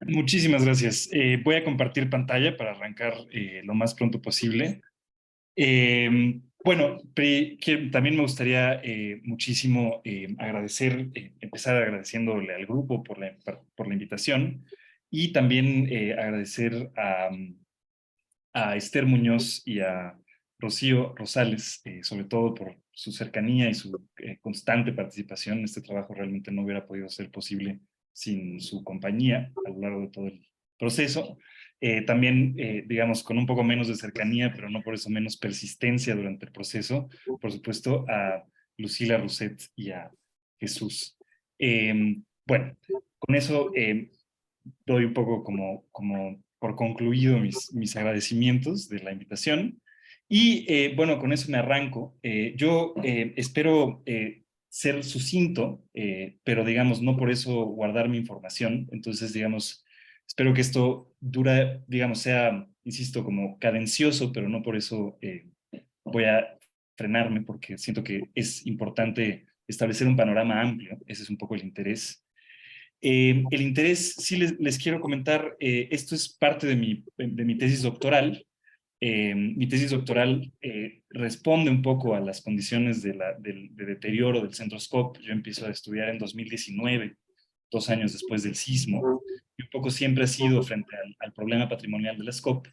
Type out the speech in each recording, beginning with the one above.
Muchísimas gracias. Voy a compartir pantalla para arrancar lo más pronto posible. Bueno, también me gustaría muchísimo agradecer, empezar agradeciéndole al grupo por la invitación y también agradecer a Esther Muñoz y a Rocío Rosales, sobre todo por su cercanía y su constante participación. Este trabajo realmente no hubiera podido ser posible sin su compañía a lo largo de todo el proceso. También, digamos, con un poco menos de cercanía, pero no por eso menos persistencia durante el proceso, por supuesto, a Lucila Rousset y a Jesús. Bueno, con eso doy un poco como por concluido mis agradecimientos de la invitación. Y bueno, con eso me arranco. Yo espero ser sucinto, pero digamos, no por eso guardar mi información. Entonces, digamos, espero que esto dura, digamos, sea, insisto, como cadencioso, pero no por eso voy a frenarme, porque siento que es importante establecer un panorama amplio. Ese es un poco el interés. El interés, sí les quiero comentar, esto es parte de mi tesis doctoral. Mi tesis doctoral responde un poco a las condiciones de deterioro del Centro Scop. Yo empiezo a estudiar en 2019, 2 años después del sismo, y un poco siempre ha sido frente al problema patrimonial de la Scop.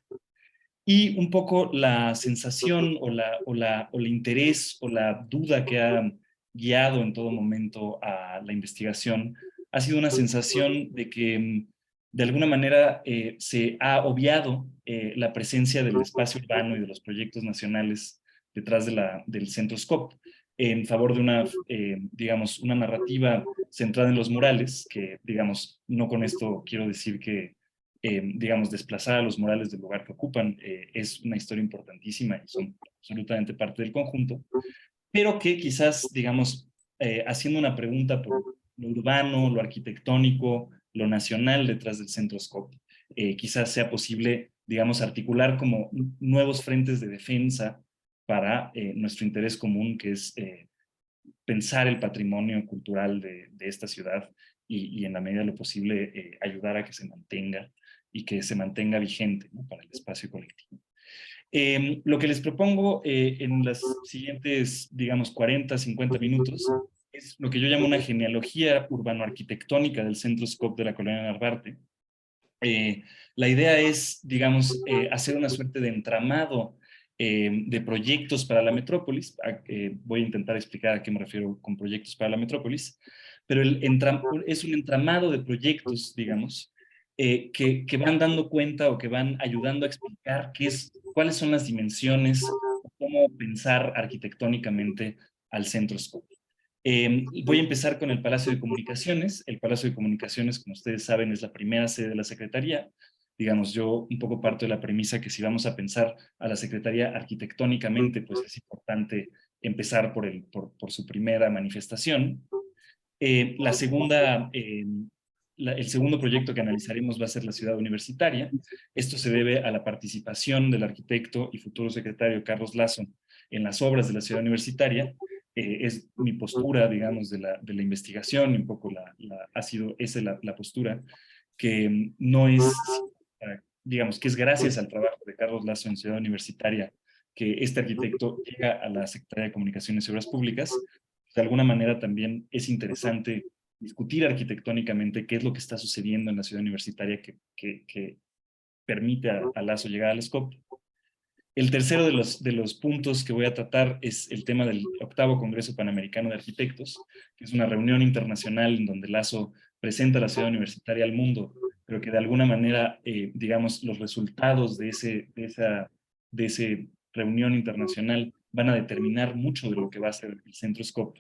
Y un poco la sensación o el interés o la duda que ha guiado en todo momento a la investigación ha sido una sensación de que de alguna manera se ha obviado la presencia del espacio urbano y de los proyectos nacionales detrás del Centro Scop en favor de digamos, una narrativa centrada en los murales, que, digamos, no con esto quiero decir que digamos, desplazar a los murales del lugar que ocupan, es una historia importantísima y son absolutamente parte del conjunto, pero que quizás, digamos, haciendo una pregunta por lo urbano, lo arquitectónico, lo nacional detrás del Centro Scop, quizás sea posible, digamos, articular como nuevos frentes de defensa para nuestro interés común, que es pensar el patrimonio cultural de esta ciudad y en la medida de lo posible ayudar a que se mantenga y que se mantenga vigente, ¿no?, para el espacio colectivo. Lo que les propongo en las siguientes, digamos, 40, 50 minutos es lo que yo llamo una genealogía urbano-arquitectónica del Centro Scop de la Colonia Narvarte. Eh, la idea es, digamos, hacer una suerte de entramado de proyectos para la metrópolis. Voy a intentar explicar a qué me refiero con proyectos para la metrópolis, pero es un entramado de proyectos, digamos, que van dando cuenta o que van ayudando a explicar cuáles son las dimensiones, o cómo pensar arquitectónicamente al centro Scop. Voy a empezar con el Palacio de Comunicaciones. El Palacio de Comunicaciones, como ustedes saben, es la primera sede de la Secretaría. Digamos, yo un poco parto de la premisa que si vamos a pensar a la Secretaría arquitectónicamente, pues es importante empezar por su primera manifestación. La segunda, el segundo proyecto que analizaremos va a ser la ciudad universitaria. Esto se debe a la participación del arquitecto y futuro secretario Carlos Lazo en las obras de la ciudad universitaria. Es mi postura, digamos, de la investigación, y un poco ha sido esa la postura, que no es, digamos, que es gracias al trabajo de Carlos Lazo en ciudad universitaria que este arquitecto llega a la Secretaría de Comunicaciones y Obras Públicas. De alguna manera también es interesante discutir arquitectónicamente qué es lo que está sucediendo en la ciudad universitaria que permite a Lazo llegar al SCOP. El tercero de los puntos que voy a tratar es el tema del octavo Congreso Panamericano de Arquitectos, que es una reunión internacional en donde Lazo presenta la ciudad universitaria al mundo, pero que de alguna manera, digamos, los resultados de esa reunión internacional van a determinar mucho de lo que va a ser el Centro Scop.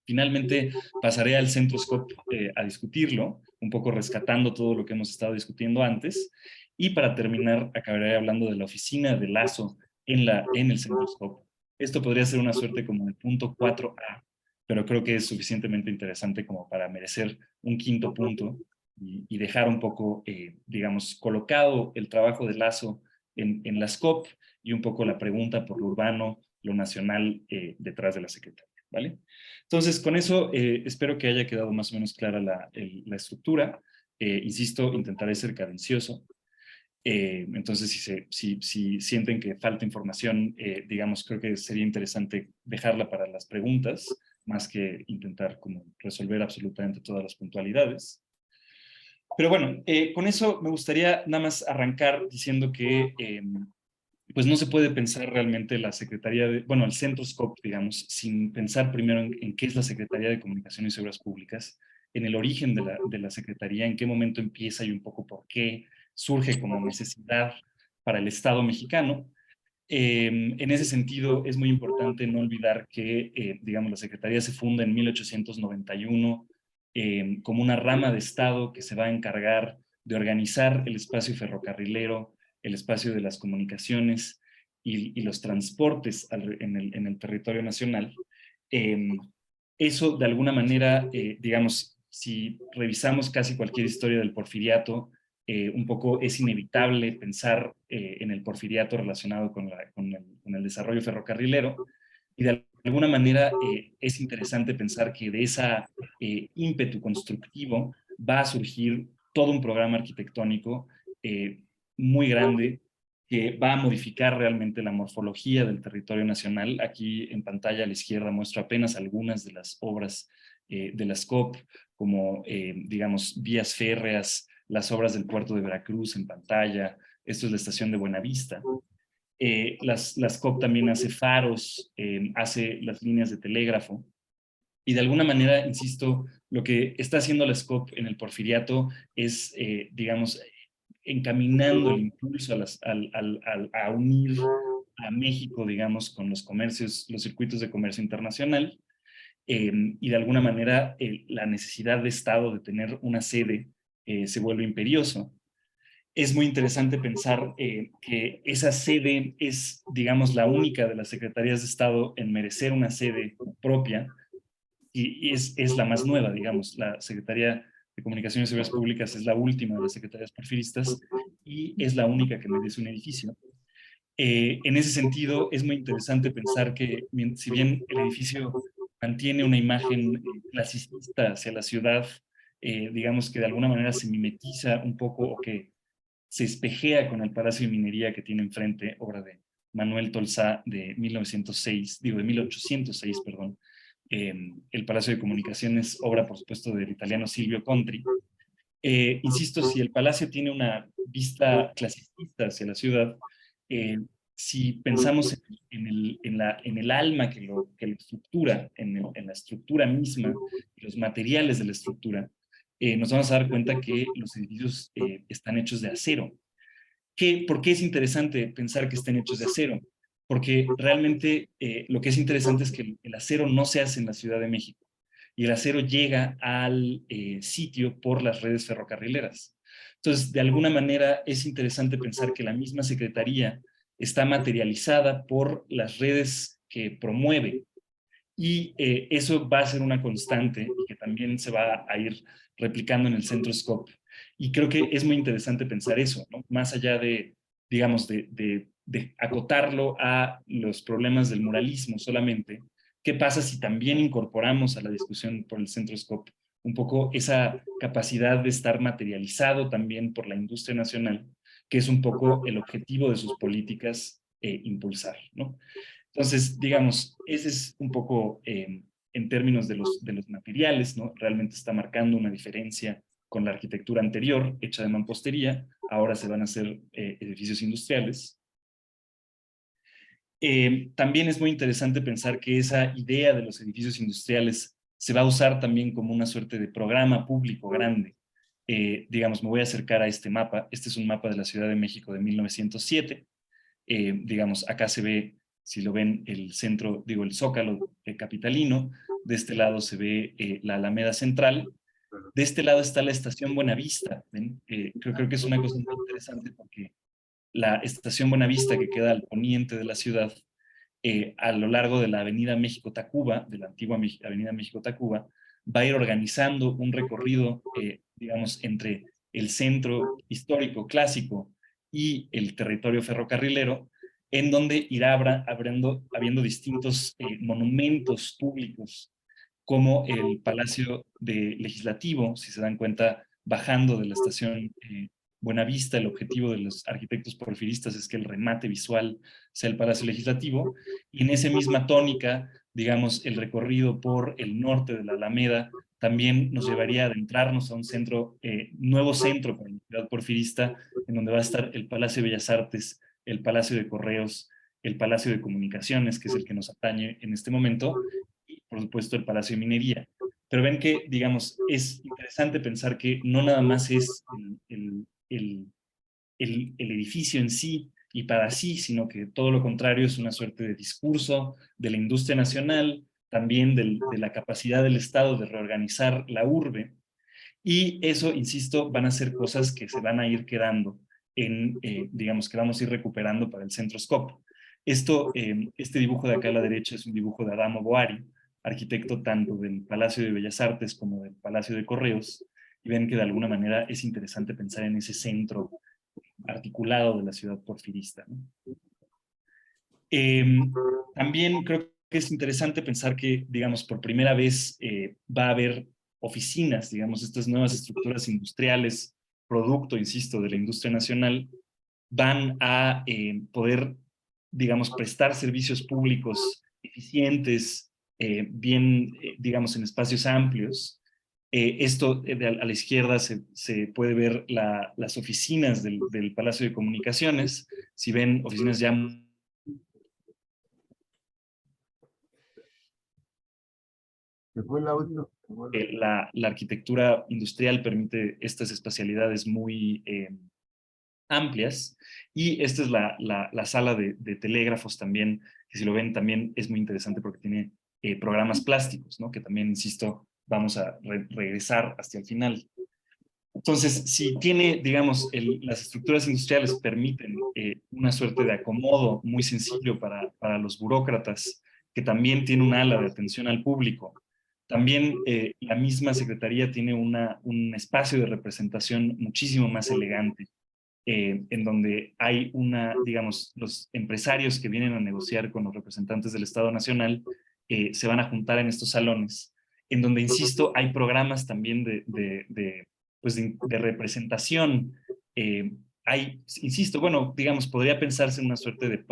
Finalmente pasaré al Centro Scop a discutirlo, un poco rescatando todo lo que hemos estado discutiendo antes, y para terminar acabaré hablando de la oficina de Lazo en el Centro Scop. Esto podría ser una suerte como de punto 4A, pero creo que es suficientemente interesante como para merecer un quinto punto y dejar un poco, digamos, colocado el trabajo de Lazo en la SCOP y un poco la pregunta por lo urbano, lo nacional detrás de la Secretaría, ¿vale? Entonces, con eso espero que haya quedado más o menos clara la estructura. Insisto, intentaré ser cadencioso. Entonces, si sienten que falta información, digamos, creo que sería interesante dejarla para las preguntas, más que intentar como resolver absolutamente todas las puntualidades. Pero bueno, con eso me gustaría nada más arrancar diciendo que pues no se puede pensar realmente la Secretaría de, bueno, el Centro Scope, digamos, sin pensar primero en qué es la Secretaría de Comunicaciones y Obras Públicas, en el origen de la Secretaría, en qué momento empieza y un poco por qué surge como necesidad para el Estado mexicano. En ese sentido, es muy importante no olvidar que, digamos, la Secretaría se funda en 1891 como una rama de Estado que se va a encargar de organizar el espacio ferrocarrilero, el espacio de las comunicaciones y los transportes en el territorio nacional. Eh, Eso, de alguna manera, digamos, si revisamos casi cualquier historia del porfiriato, un poco es inevitable pensar en el porfiriato relacionado con el desarrollo ferrocarrilero, y de alguna manera es interesante pensar que de ese ímpetu constructivo va a surgir todo un programa arquitectónico eh, muy grande que va a modificar realmente la morfología del territorio nacional. Aquí en pantalla a la izquierda muestro apenas algunas de las obras de la SCOP, como, digamos, vías férreas, las obras del puerto de Veracruz en pantalla. Esto es la estación de Buenavista. Las COP también hace faros, hace las líneas de telégrafo, y de alguna manera, insisto, lo que está haciendo la SCOP en el porfiriato es, digamos, encaminando el impulso a unir a México, digamos, con los comercios, los circuitos de comercio internacional, y de alguna manera la necesidad de Estado de tener una sede se vuelve imperioso. Es muy interesante pensar que esa sede es, digamos, la única de las secretarías de Estado en merecer una sede propia, y es la más nueva, digamos. La Secretaría de Comunicaciones y Seguridad Públicas es la última de las secretarías porfiristas y es la única que merece un edificio. En ese sentido, es muy interesante pensar que, si bien el edificio mantiene una imagen clasicista hacia la ciudad, digamos que de alguna manera se mimetiza un poco o que se espejea con el Palacio de Minería que tiene enfrente, obra de Manuel Tolsá de 1906, digo de 1806, perdón. El Palacio de Comunicaciones, obra por supuesto del italiano Silvio Contri. Insisto, si el palacio tiene una vista clasicista hacia la ciudad, eh, si pensamos en el alma que lo estructura, en la estructura misma, los materiales de la estructura, nos vamos a dar cuenta que los edificios están hechos de acero. ¿Por qué es interesante pensar que estén hechos de acero? Porque realmente lo que es interesante es que el acero no se hace en la Ciudad de México, y el acero llega al sitio por las redes ferrocarrileras. Entonces, de alguna manera es interesante pensar que la misma Secretaría está materializada por las redes que promueve, y eso va a ser una constante y que también se va a ir replicando en el Centro Scope. Y creo que es muy interesante pensar eso, ¿no? Más allá de, digamos, de acotarlo a los problemas del muralismo solamente. ¿Qué pasa si también incorporamos a la discusión por el Centro Scope un poco esa capacidad de estar materializado también por la industria nacional, que es un poco el objetivo de sus políticas impulsar, ¿no? Entonces, digamos, ese es un poco en términos de los materiales, ¿no? Realmente está marcando una diferencia con la arquitectura anterior, hecha de mampostería. Ahora se van a hacer edificios industriales. También es muy interesante pensar que esa idea de los edificios industriales se va a usar también como una suerte de programa público grande. Digamos, me voy a acercar a este mapa. Este es un mapa de la Ciudad de México de 1907. Digamos, acá se ve, si lo ven, el centro, digo, el Zócalo capitalino. De este lado se ve la Alameda Central. De este lado está la estación Buenavista. ¿Ven? Creo que es una cosa muy interesante porque la estación Buenavista, que queda al poniente de la ciudad, a lo largo de la Avenida México-Tacuba, de la antigua Avenida México-Tacuba, va a ir organizando un recorrido, digamos, entre el centro histórico clásico y el territorio ferrocarrilero, en donde irá habiendo distintos monumentos públicos, como el Palacio Legislativo. Si se dan cuenta, bajando de la estación Buenavista. El objetivo de los arquitectos porfiristas es que el remate visual sea el Palacio Legislativo, y en esa misma tónica, digamos, el recorrido por el norte de la Alameda también nos llevaría a adentrarnos a un centro, nuevo centro para la ciudad porfirista, en donde va a estar el Palacio de Bellas Artes, el Palacio de Correos, el Palacio de Comunicaciones, que es el que nos atañe en este momento, y por supuesto el Palacio de Minería. Pero ven que, digamos, es interesante pensar que no nada más es el edificio en sí y para sí, sino que todo lo contrario es una suerte de discurso de la industria nacional, también de la capacidad del Estado de reorganizar la urbe. Y eso, insisto, van a ser cosas que se van a ir quedando digamos, que vamos a ir recuperando para el Centroscope. Este dibujo de acá a la derecha es un dibujo de Adamo Boari, arquitecto tanto del Palacio de Bellas Artes como del Palacio de Correos, y ven que de alguna manera es interesante pensar en ese centro articulado de la ciudad porfirista, ¿no? También creo que es interesante pensar que, digamos, por primera vez va a haber oficinas, digamos, estas nuevas estructuras industriales, producto, insisto, de la industria nacional, van a poder, digamos, prestar servicios públicos eficientes, bien, digamos, en espacios amplios. A la izquierda se puede ver las oficinas del Palacio de Comunicaciones. Si ven oficinas ya la arquitectura industrial permite estas espacialidades muy amplias, y esta es la sala de telégrafos también, que si lo ven también es muy interesante porque tiene programas plásticos, ¿no? Que también, insisto, vamos a regresar hasta el final. Entonces, si tiene, digamos, las estructuras industriales permiten una suerte de acomodo muy sencillo para los burócratas, que también tiene un ala de atención al público. También la misma secretaría tiene un espacio de representación muchísimo más elegante, en donde hay digamos, los empresarios que vienen a negociar con los representantes del Estado Nacional se van a juntar en estos salones, en donde, insisto, hay programas también pues de representación. Insisto, bueno, digamos, podría pensarse en una suerte de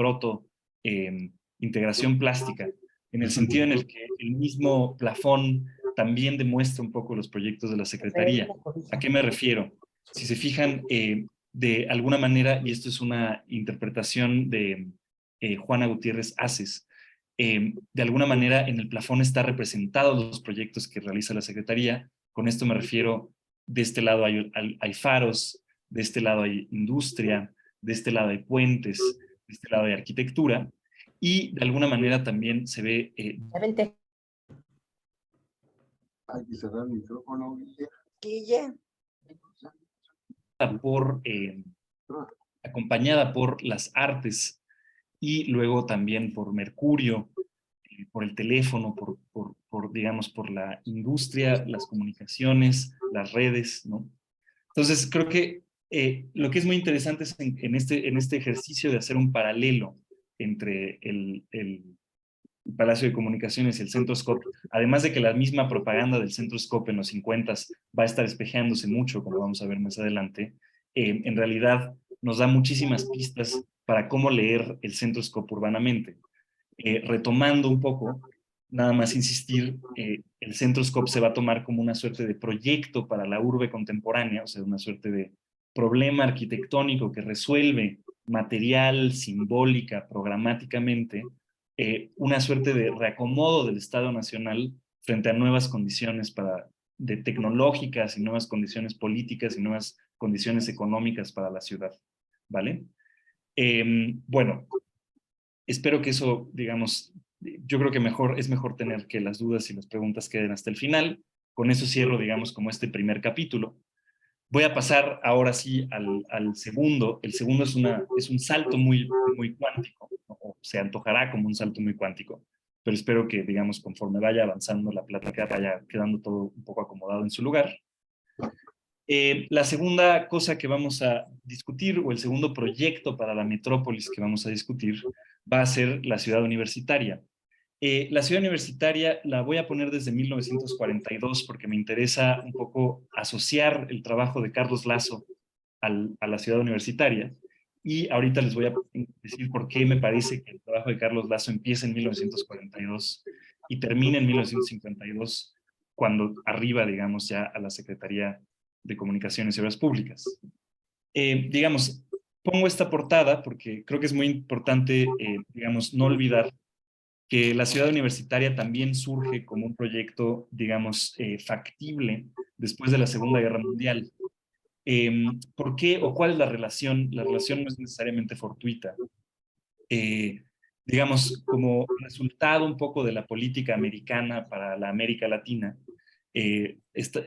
integración plástica, en el sentido en el que el mismo plafón también demuestra un poco los proyectos de la Secretaría. ¿A qué me refiero? Si se fijan, de alguna manera, y esto es una interpretación de Juana Gutiérrez Aces, de alguna manera en el plafón está representados los proyectos que realiza la Secretaría. Con esto me refiero, de este lado hay faros, de este lado hay industria, de este lado hay puentes, de este lado hay arquitectura, y de alguna manera también se ve hay que cerrar el micrófono, Guille. por, acompañada por las artes, y luego también por Mercurio, por el teléfono, digamos, por la industria, las comunicaciones, las redes, ¿no? Entonces, creo que lo que es muy interesante es en este ejercicio de hacer un paralelo entre el Palacio de Comunicaciones y el Centroscope, además de que la misma propaganda del Centroscope en los 50 va a estar espejeándose mucho, como vamos a ver más adelante, en realidad nos da muchísimas pistas para cómo leer el Centroscope urbanamente. Retomando un poco, nada más insistir, el Centroscope se va a tomar como una suerte de proyecto para la urbe contemporánea, o sea, una suerte de problema arquitectónico que resuelve material, simbólica, programáticamente, una suerte de reacomodo del Estado Nacional frente a nuevas condiciones de tecnológicas y nuevas condiciones políticas y nuevas condiciones económicas para la ciudad, ¿vale? Bueno, espero que eso, digamos, yo creo que es mejor tener que las dudas y las preguntas queden hasta el final. Con eso cierro, digamos, como este primer capítulo. Voy a pasar ahora sí al segundo. El segundo es un salto muy, muy cuántico, o se antojará como un salto muy cuántico, pero espero que, digamos, conforme vaya avanzando la plática, vaya quedando todo un poco acomodado en su lugar. La segunda cosa que vamos a discutir, o el segundo proyecto para la metrópolis que vamos a discutir, va a ser la ciudad universitaria. La ciudad universitaria la voy a poner desde 1942 porque me interesa un poco asociar el trabajo de Carlos Lazo a la ciudad universitaria. Y ahorita les voy a decir por qué me parece que el trabajo de Carlos Lazo empieza en 1942 y termina en 1952, cuando arriba, digamos, ya a la Secretaría de Comunicaciones y Obras Públicas. Digamos, pongo esta portada porque creo que es muy importante, digamos, no olvidar que la ciudad universitaria también surge como un proyecto, digamos, factible después de la Segunda Guerra Mundial. ¿Por qué o cuál es la relación? La relación no es necesariamente fortuita. Eh, digamos, como resultado un poco de la política americana para la América Latina,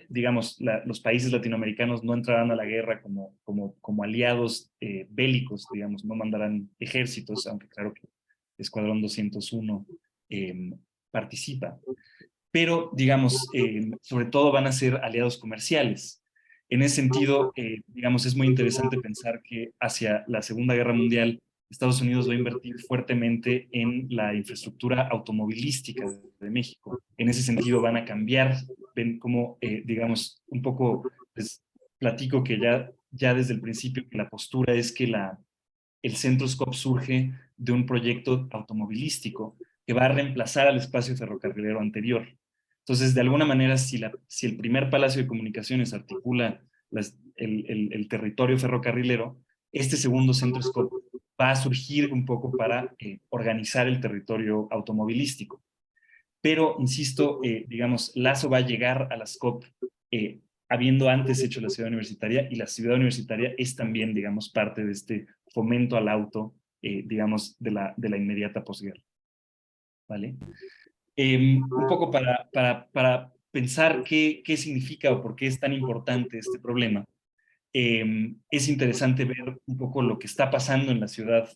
digamos, los países latinoamericanos no entrarán a la guerra como aliados bélicos, digamos, no mandarán ejércitos, aunque claro que Escuadrón 201 eh, participa. Pero, digamos, sobre todo van a ser aliados comerciales. En ese sentido, digamos, es muy interesante pensar que hacia la Segunda Guerra Mundial, Estados Unidos va a invertir fuertemente en la infraestructura automovilística de México. En ese sentido van a cambiar, ven como, digamos, un poco, les platico que ya desde el principio que la postura es que el Centroscope surge de un proyecto automovilístico que va a reemplazar al espacio ferrocarrilero anterior. Entonces, de alguna manera, si el primer Palacio de Comunicaciones articula el territorio ferrocarrilero, este segundo Centroscope va a surgir un poco para organizar el territorio automovilístico. Pero, insisto, digamos, Lazo va a llegar a las COP habiendo antes hecho la ciudad universitaria, y la ciudad universitaria es también, digamos, parte de este fomento al auto, digamos, de la inmediata posguerra. ¿Vale? Un poco para pensar qué significa o por qué es tan importante este problema, es interesante ver un poco lo que está pasando en la ciudad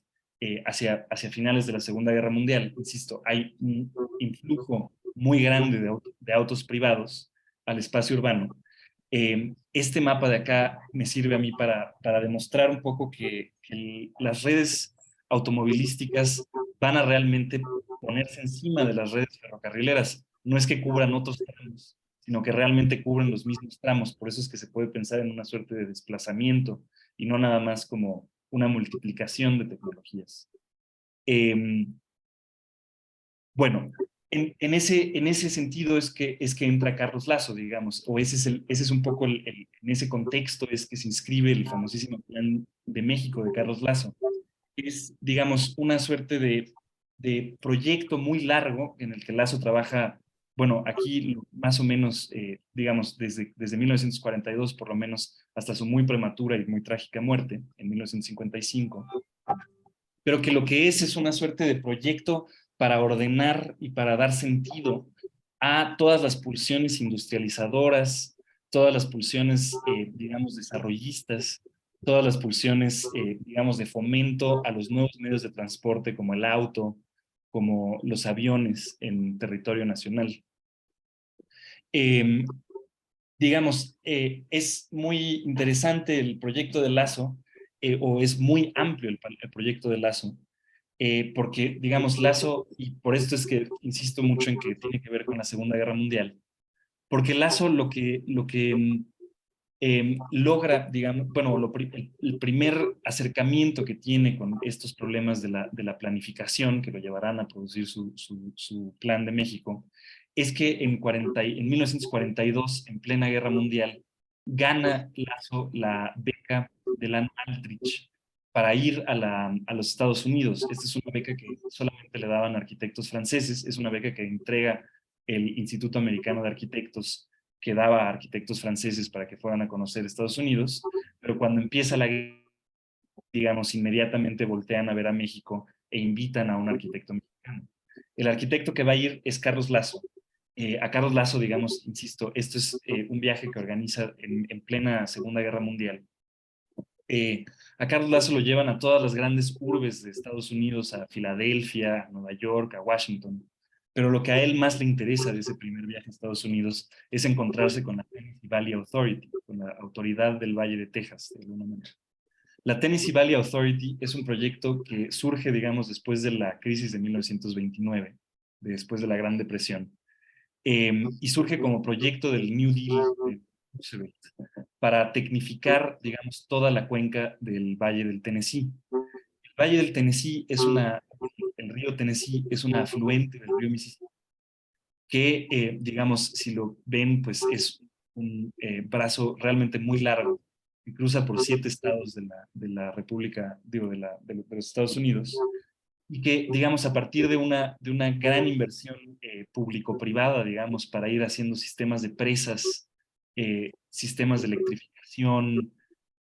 hacia finales de la Segunda Guerra Mundial. Insisto, hay un influjo muy grande de autos privados al espacio urbano. Este mapa de acá me sirve a mí para demostrar un poco que las redes automovilísticas van a realmente ponerse encima de las redes ferrocarrileras. No es que cubran otros tramos, sino que realmente cubren los mismos tramos. Por eso es que se puede pensar en una suerte de desplazamiento y no nada más como una multiplicación de tecnologías. Eh, bueno, en ese sentido es que entra Carlos Lazo, digamos, o ese es un poco en ese contexto es que se inscribe el famosísimo Plan de México de Carlos Lazo. Es, digamos, una suerte de proyecto muy largo en el que Lazo trabaja, bueno, aquí más o menos, digamos, desde 1942, por lo menos, hasta su muy prematura y muy trágica muerte, en 1955, pero que lo que es una suerte de proyecto para ordenar y para dar sentido a todas las pulsiones industrializadoras, todas las pulsiones, digamos, desarrollistas, todas las pulsiones, digamos, de fomento a los nuevos medios de transporte como el auto, como los aviones en territorio nacional. Eh, digamos, es muy interesante el proyecto de Lazo, o es muy amplio el proyecto de Lazo, porque, digamos, Lazo, y por esto es que insisto mucho en que tiene que ver con la Segunda Guerra Mundial, porque Lazo lo que logra, digamos, bueno, el primer acercamiento que tiene con estos problemas de la planificación que lo llevarán a producir su plan de México, es que en 1942, en plena Guerra Mundial, gana Lazo la beca de la Aldrich para ir a los Estados Unidos. Esta es una beca que solamente le daban arquitectos franceses, es una beca que entrega el Instituto Americano de Arquitectos, que daba a arquitectos franceses para que fueran a conocer Estados Unidos, pero cuando empieza la guerra, digamos, inmediatamente voltean a ver a México e invitan a un arquitecto mexicano. El arquitecto que va a ir es Carlos Lazo. A Carlos Lazo, digamos, insisto, esto es un viaje que organiza en plena Segunda Guerra Mundial. A Carlos Lazo lo llevan a todas las grandes urbes de Estados Unidos, a Filadelfia, a Nueva York, a Washington. Pero lo que a él más le interesa de ese primer viaje a Estados Unidos es encontrarse con la Tennessee Valley Authority, con la autoridad del Valle de Texas, de alguna manera. La Tennessee Valley Authority es un proyecto que surge, digamos, después de la crisis de 1929 después de la Gran Depresión. Y surge como proyecto del New Deal de Roosevelt para tecnificar, digamos, toda la cuenca del Valle del Tennessee. El Valle del Tennessee el río Tennessee es un afluente del río Mississippi que, digamos, si lo ven, pues es un brazo realmente muy largo que cruza por 7 estados de la República, digo, de los Estados Unidos, y que, digamos, a partir de una gran inversión público-privada, digamos, para ir haciendo sistemas de presas, sistemas de electrificación,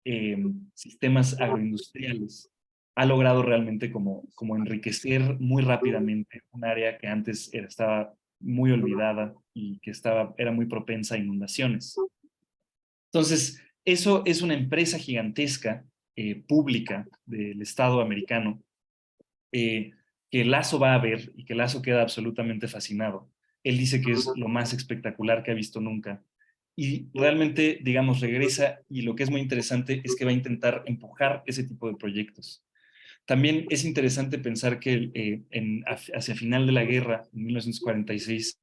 eh, sistemas agroindustriales, ha logrado realmente como enriquecer muy rápidamente un área que antes estaba muy olvidada y que era muy propensa a inundaciones. Entonces, eso es una empresa gigantesca, pública del Estado americano, eh, que Lazo va a ver y que Lazo queda absolutamente fascinado. Él dice que es lo más espectacular que ha visto nunca. Y realmente, digamos, regresa y lo que es muy interesante es que va a intentar empujar ese tipo de proyectos. También es interesante pensar que hacia final de la guerra, en 1946,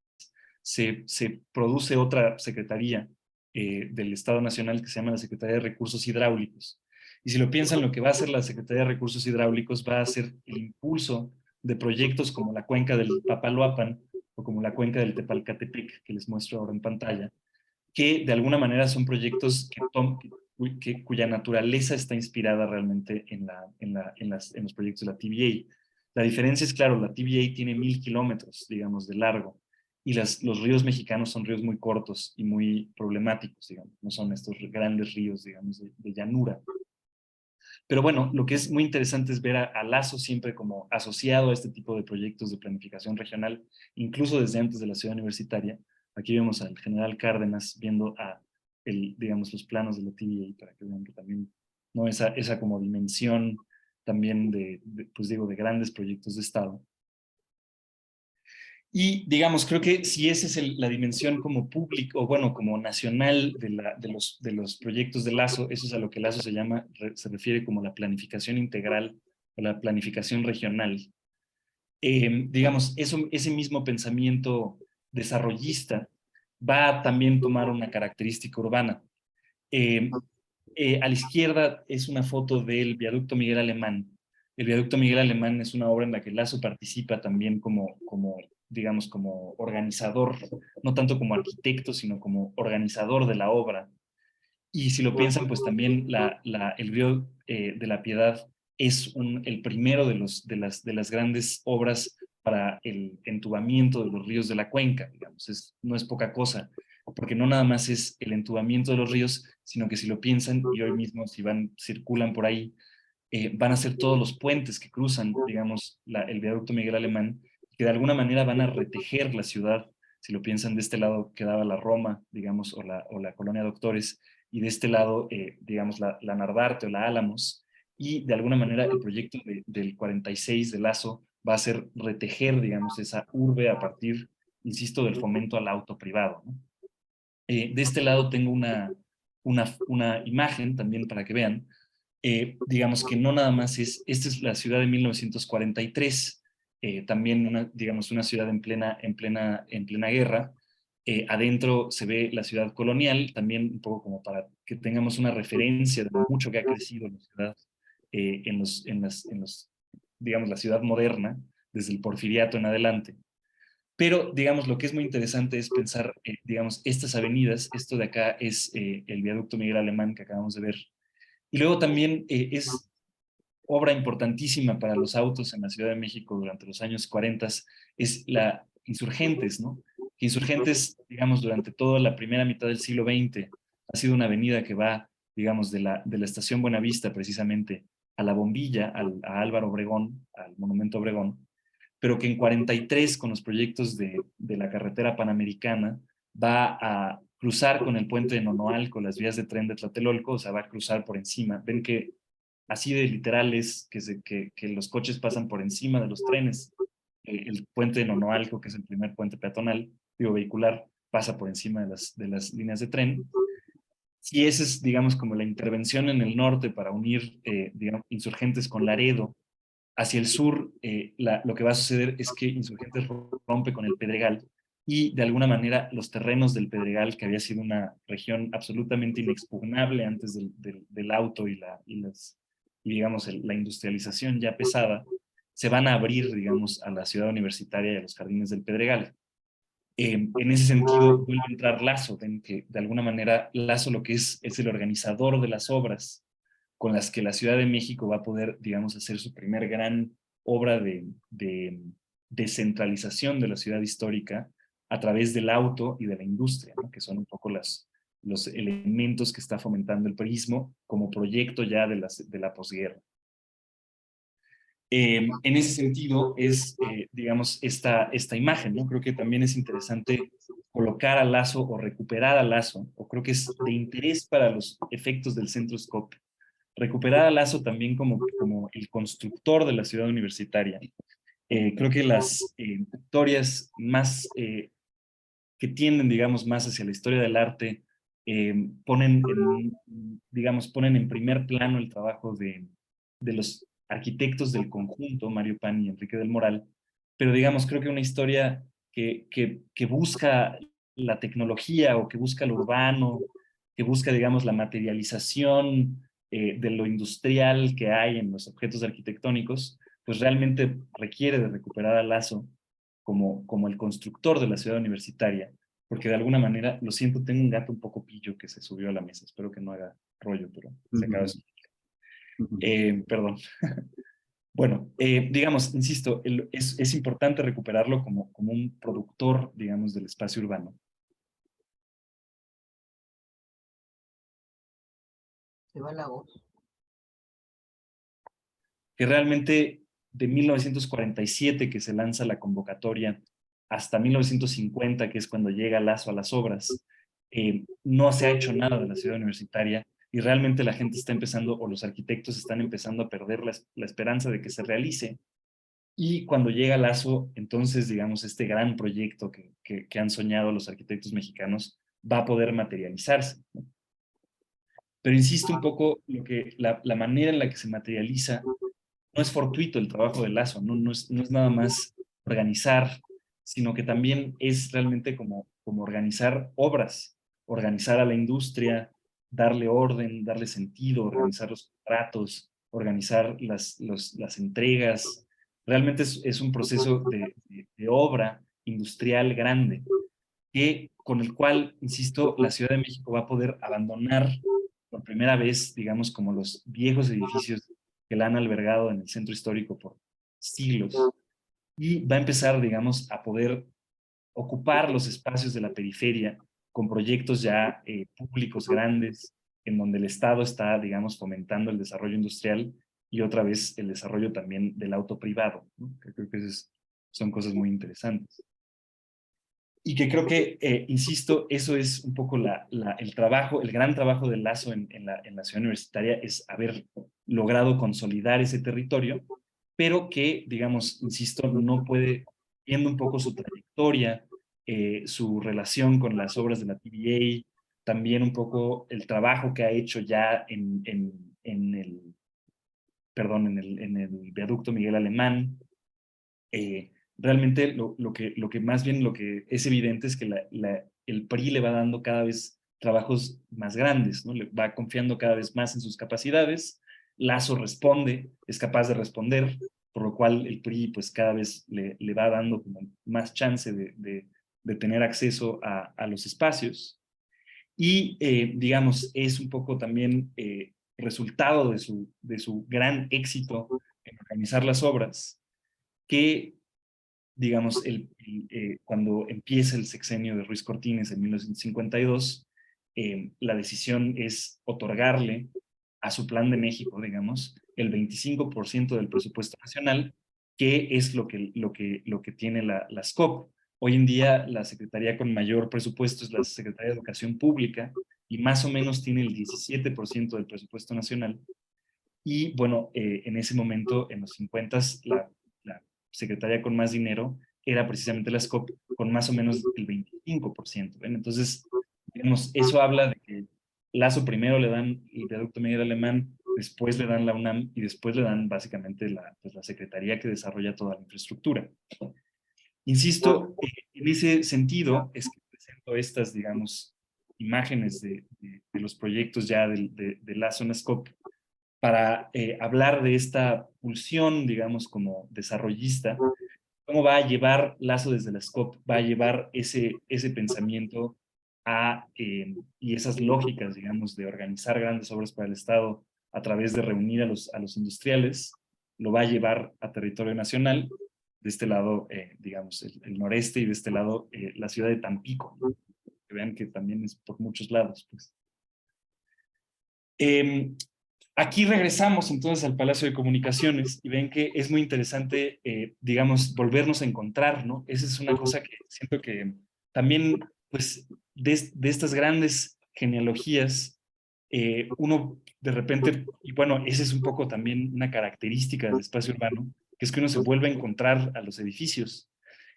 se produce otra secretaría del Estado Nacional que se llama la Secretaría de Recursos Hidráulicos. Y si lo piensan, lo que va a hacer la Secretaría de Recursos Hidráulicos va a ser el impulso de proyectos como la cuenca del Papaloapan o como la cuenca del Tepalcatepec, que les muestro ahora en pantalla, que de alguna manera son proyectos cuya naturaleza está inspirada realmente en los proyectos de la TVA. La diferencia es, claro, la TVA tiene 1000 kilómetros, digamos, de largo, y los ríos mexicanos son ríos muy cortos y muy problemáticos, digamos, no son estos grandes ríos, digamos, de llanura. Pero bueno, lo que es muy interesante es ver a Lazo siempre como asociado a este tipo de proyectos de planificación regional, incluso desde antes de la ciudad universitaria. Aquí vemos al general Cárdenas viendo digamos, los planos de la TVA para que vean que también, ¿no? Esa como dimensión también pues digo, de grandes proyectos de Estado. Y digamos, creo que si esa es la dimensión como público, o bueno, como nacional de los proyectos de Lazo, eso es a lo que Lazo se refiere como la planificación integral o la planificación regional. Digamos, ese mismo pensamiento desarrollista va a también tomar una característica urbana. Eh, a la izquierda es una foto del viaducto Miguel Alemán. El viaducto Miguel Alemán es una obra en la que Lazo participa también digamos, como organizador, no tanto como arquitecto, sino como organizador de la obra. Y si lo piensan, pues también el río de la Piedad es el primero de las grandes obras para el entubamiento de los ríos de la cuenca, digamos, no es poca cosa, porque no nada más es el entubamiento de los ríos, sino que si lo piensan, y hoy mismo si circulan por ahí, van a ser todos los puentes que cruzan, digamos, el viaducto Miguel Alemán, que de alguna manera van a retejer la ciudad. Si lo piensan, de este lado quedaba la Roma, digamos, o la Colonia Doctores, y de este lado, digamos, la Narvarte o la Álamos, y de alguna manera el proyecto del 46 de Lazo va a ser retejer, digamos, esa urbe a partir, insisto, del fomento al auto privado, ¿no? De este lado tengo una imagen también para que vean, digamos que no nada más esta es la ciudad de 1943, también digamos, una ciudad en plena guerra. Adentro se ve la ciudad colonial, también un poco como para que tengamos una referencia de lo mucho que ha crecido la ciudad digamos, la ciudad moderna, desde el Porfiriato en adelante. Pero, digamos, lo que es muy interesante es pensar, digamos, estas avenidas, esto de acá es el viaducto Miguel Alemán que acabamos de ver. Y luego también es obra importantísima para los autos en la Ciudad de México durante los años 40, es la Insurgentes, ¿no? Insurgentes, digamos, durante toda la primera mitad del siglo XX, ha sido una avenida que va, digamos, de la estación Buenavista precisamente a la Bombilla, a Álvaro Obregón, al Monumento Obregón, pero que en 43, con los proyectos de la carretera panamericana, va a cruzar con el puente de Nonoalco, las vías de tren de Tlatelolco, o sea, va a cruzar por encima. Ven que así de literal es que los coches pasan por encima de los trenes. El puente de Nonoalco, que es el primer puente peatonal, digo, vehicular, pasa por encima de las líneas de tren. Si esa es, digamos, como la intervención en el norte para unir, digamos, Insurgentes con Laredo, hacia el sur, lo que va a suceder es que Insurgentes rompe con el Pedregal y de alguna manera los terrenos del Pedregal, que había sido una región absolutamente inexpugnable antes del auto y digamos, la industrialización ya pesada, se van a abrir, digamos, a la ciudad universitaria y a los jardines del Pedregal. En ese sentido, vuelve a entrar Lazo, ven que de alguna manera Lazo lo que es el organizador de las obras con las que la Ciudad de México va a poder, digamos, hacer su primer gran obra de descentralización de la ciudad histórica a través del auto y de la industria, ¿no? Que son un poco los elementos que está fomentando el perismo como proyecto ya de la posguerra. En ese sentido es, digamos, esta imagen, ¿no? Creo que también es interesante colocar a Lazo o recuperar a Lazo, o creo que es de interés para los efectos del Centroscope, recuperar a Lazo también como el constructor de la ciudad universitaria. Creo que las historias más que tienden, digamos, más hacia la historia del arte, ponen en primer plano el trabajo de los arquitectos del conjunto, Mario Pan y Enrique del Moral, pero digamos, creo que una historia que busca la tecnología o que busca lo urbano, que busca, digamos, la materialización de lo industrial que hay en los objetos arquitectónicos, pues realmente requiere de recuperar a Lazo como el constructor de la ciudad universitaria, porque de alguna manera, lo siento, tengo un gato un poco pillo que se subió a la mesa, espero que no haga rollo, pero se acaba de subir. Perdón. Bueno, digamos, insisto, es importante recuperarlo como un productor, digamos, del espacio urbano. Se va la voz. Que realmente de 1947 que se lanza la convocatoria hasta 1950, que es cuando llega Lazo a las obras, no se ha hecho nada de la ciudad universitaria y realmente la gente está empezando, o los arquitectos están empezando a perder la esperanza de que se realice. Y cuando llega Lazo, entonces, digamos, este gran proyecto que han soñado los arquitectos mexicanos va a poder materializarse, ¿no? Pero insisto un poco, la manera en la que se materializa no es fortuito el trabajo de Lazo, no es nada más organizar, sino que también es realmente como organizar obras, organizar a la industria, darle orden, darle sentido, organizar los contratos, organizar las entregas. Realmente es un proceso de obra industrial grande, con el cual, insisto, la Ciudad de México va a poder abandonar por primera vez, digamos, como los viejos edificios que la han albergado en el centro histórico por siglos, y va a empezar, digamos, a poder ocupar los espacios de la periferia con proyectos ya públicos grandes, en donde el Estado está, digamos, fomentando el desarrollo industrial y otra vez el desarrollo también del auto privado, ¿no? Que creo que son cosas muy interesantes. Y que creo que, insisto, eso es un poco el trabajo, el gran trabajo de Lazo en la ciudad universitaria, es haber logrado consolidar ese territorio, pero que, digamos, insisto, no puede, viendo un poco su trayectoria, su relación con las obras de la TVA, también un poco el trabajo que ha hecho ya en el viaducto Miguel Alemán, realmente lo que más bien lo que es evidente es que el PRI le va dando cada vez trabajos más grandes, ¿no? Le va confiando cada vez más en sus capacidades. Lazo responde, es capaz de responder, por lo cual el PRI pues cada vez le va dando como más chance de tener acceso a los espacios. Y digamos, es un poco también resultado de su gran éxito en organizar las obras, que digamos, cuando empieza el sexenio de Ruiz Cortines en 1952, la decisión es otorgarle a su plan de México, digamos, el 25% del presupuesto nacional, que es lo que tiene la SCOP. Hoy en día la secretaría con mayor presupuesto es la Secretaría de Educación Pública y más o menos tiene el 17% del presupuesto nacional. Y bueno, en ese momento, en los 50, la secretaria con más dinero era precisamente la SCOP, con más o menos el 25%. ¿Ven? Entonces, digamos, eso habla de que Lazo primero le dan el viaducto Miguel Alemán después le dan la UNAM y después le dan básicamente pues la secretaría que desarrolla toda la infraestructura. Insisto, en ese sentido es que presento estas, digamos, imágenes de los proyectos ya de Lazo en Scope para hablar de esta pulsión, digamos, como desarrollista. ¿Cómo va a llevar Lazo desde la SCOP? Va a llevar ese pensamiento y esas lógicas, digamos, de organizar grandes obras para el Estado a través de reunir a los industriales, lo va a llevar a territorio nacional, de este lado, digamos, el noreste, y de este lado, la ciudad de Tampico, ¿no? Que vean que también es por muchos lados, pues. Aquí regresamos entonces al Palacio de Comunicaciones y ven que es muy interesante, digamos, volvernos a encontrar, ¿no? Esa es una cosa que siento que también, pues, de estas grandes genealogías, uno de repente, y bueno, esa es un poco también una característica del espacio urbano, que es que uno se vuelve a encontrar a los edificios.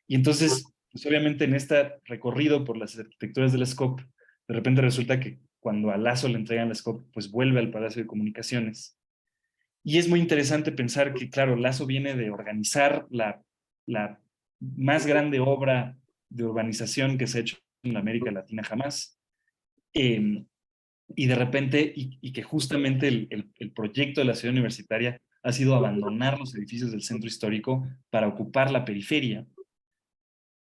Y entonces, pues obviamente en este recorrido por las arquitecturas de la SCOP, de repente resulta que cuando a Lazo le entregan la SCOP, pues vuelve al Palacio de Comunicaciones. Y es muy interesante pensar que, claro, Lazo viene de organizar la más grande obra de urbanización que se ha hecho en la América Latina jamás. Y de repente, y que justamente el proyecto de la ciudad universitaria ha sido abandonar los edificios del centro histórico para ocupar la periferia.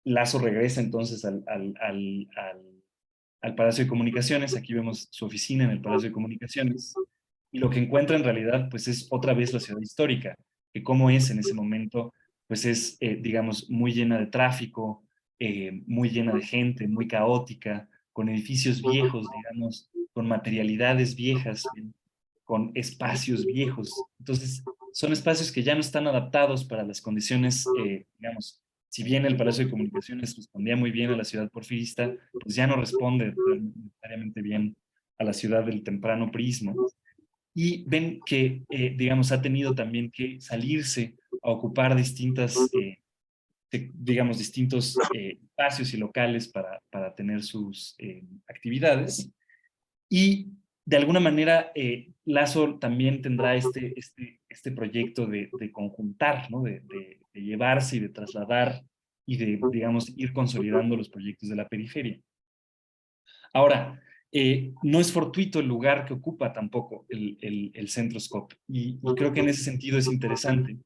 Lazo regresa entonces al Palacio de Comunicaciones. Aquí vemos su oficina en el Palacio de Comunicaciones. Y lo que encuentra en realidad, pues es otra vez la ciudad histórica, que como es en ese momento, pues es, digamos, muy llena de tráfico, muy llena de gente, muy caótica, con edificios viejos, digamos, con materialidades viejas, con espacios viejos. Entonces, son espacios que ya no están adaptados para las condiciones, digamos, si bien el Palacio de Comunicaciones respondía muy bien a la ciudad porfirista, pues ya no responde necesariamente bien a la ciudad del temprano prismo. Y ven que, digamos, ha tenido también que salirse a ocupar digamos, distintos espacios y locales para tener sus actividades. Y de alguna manera, Lazo también tendrá este proyecto de conjuntar, ¿no? De llevarse y de trasladar y de, digamos, ir consolidando los proyectos de la periferia. Ahora, no es fortuito el lugar que ocupa tampoco el Centro Scope, y creo que en ese sentido es interesante.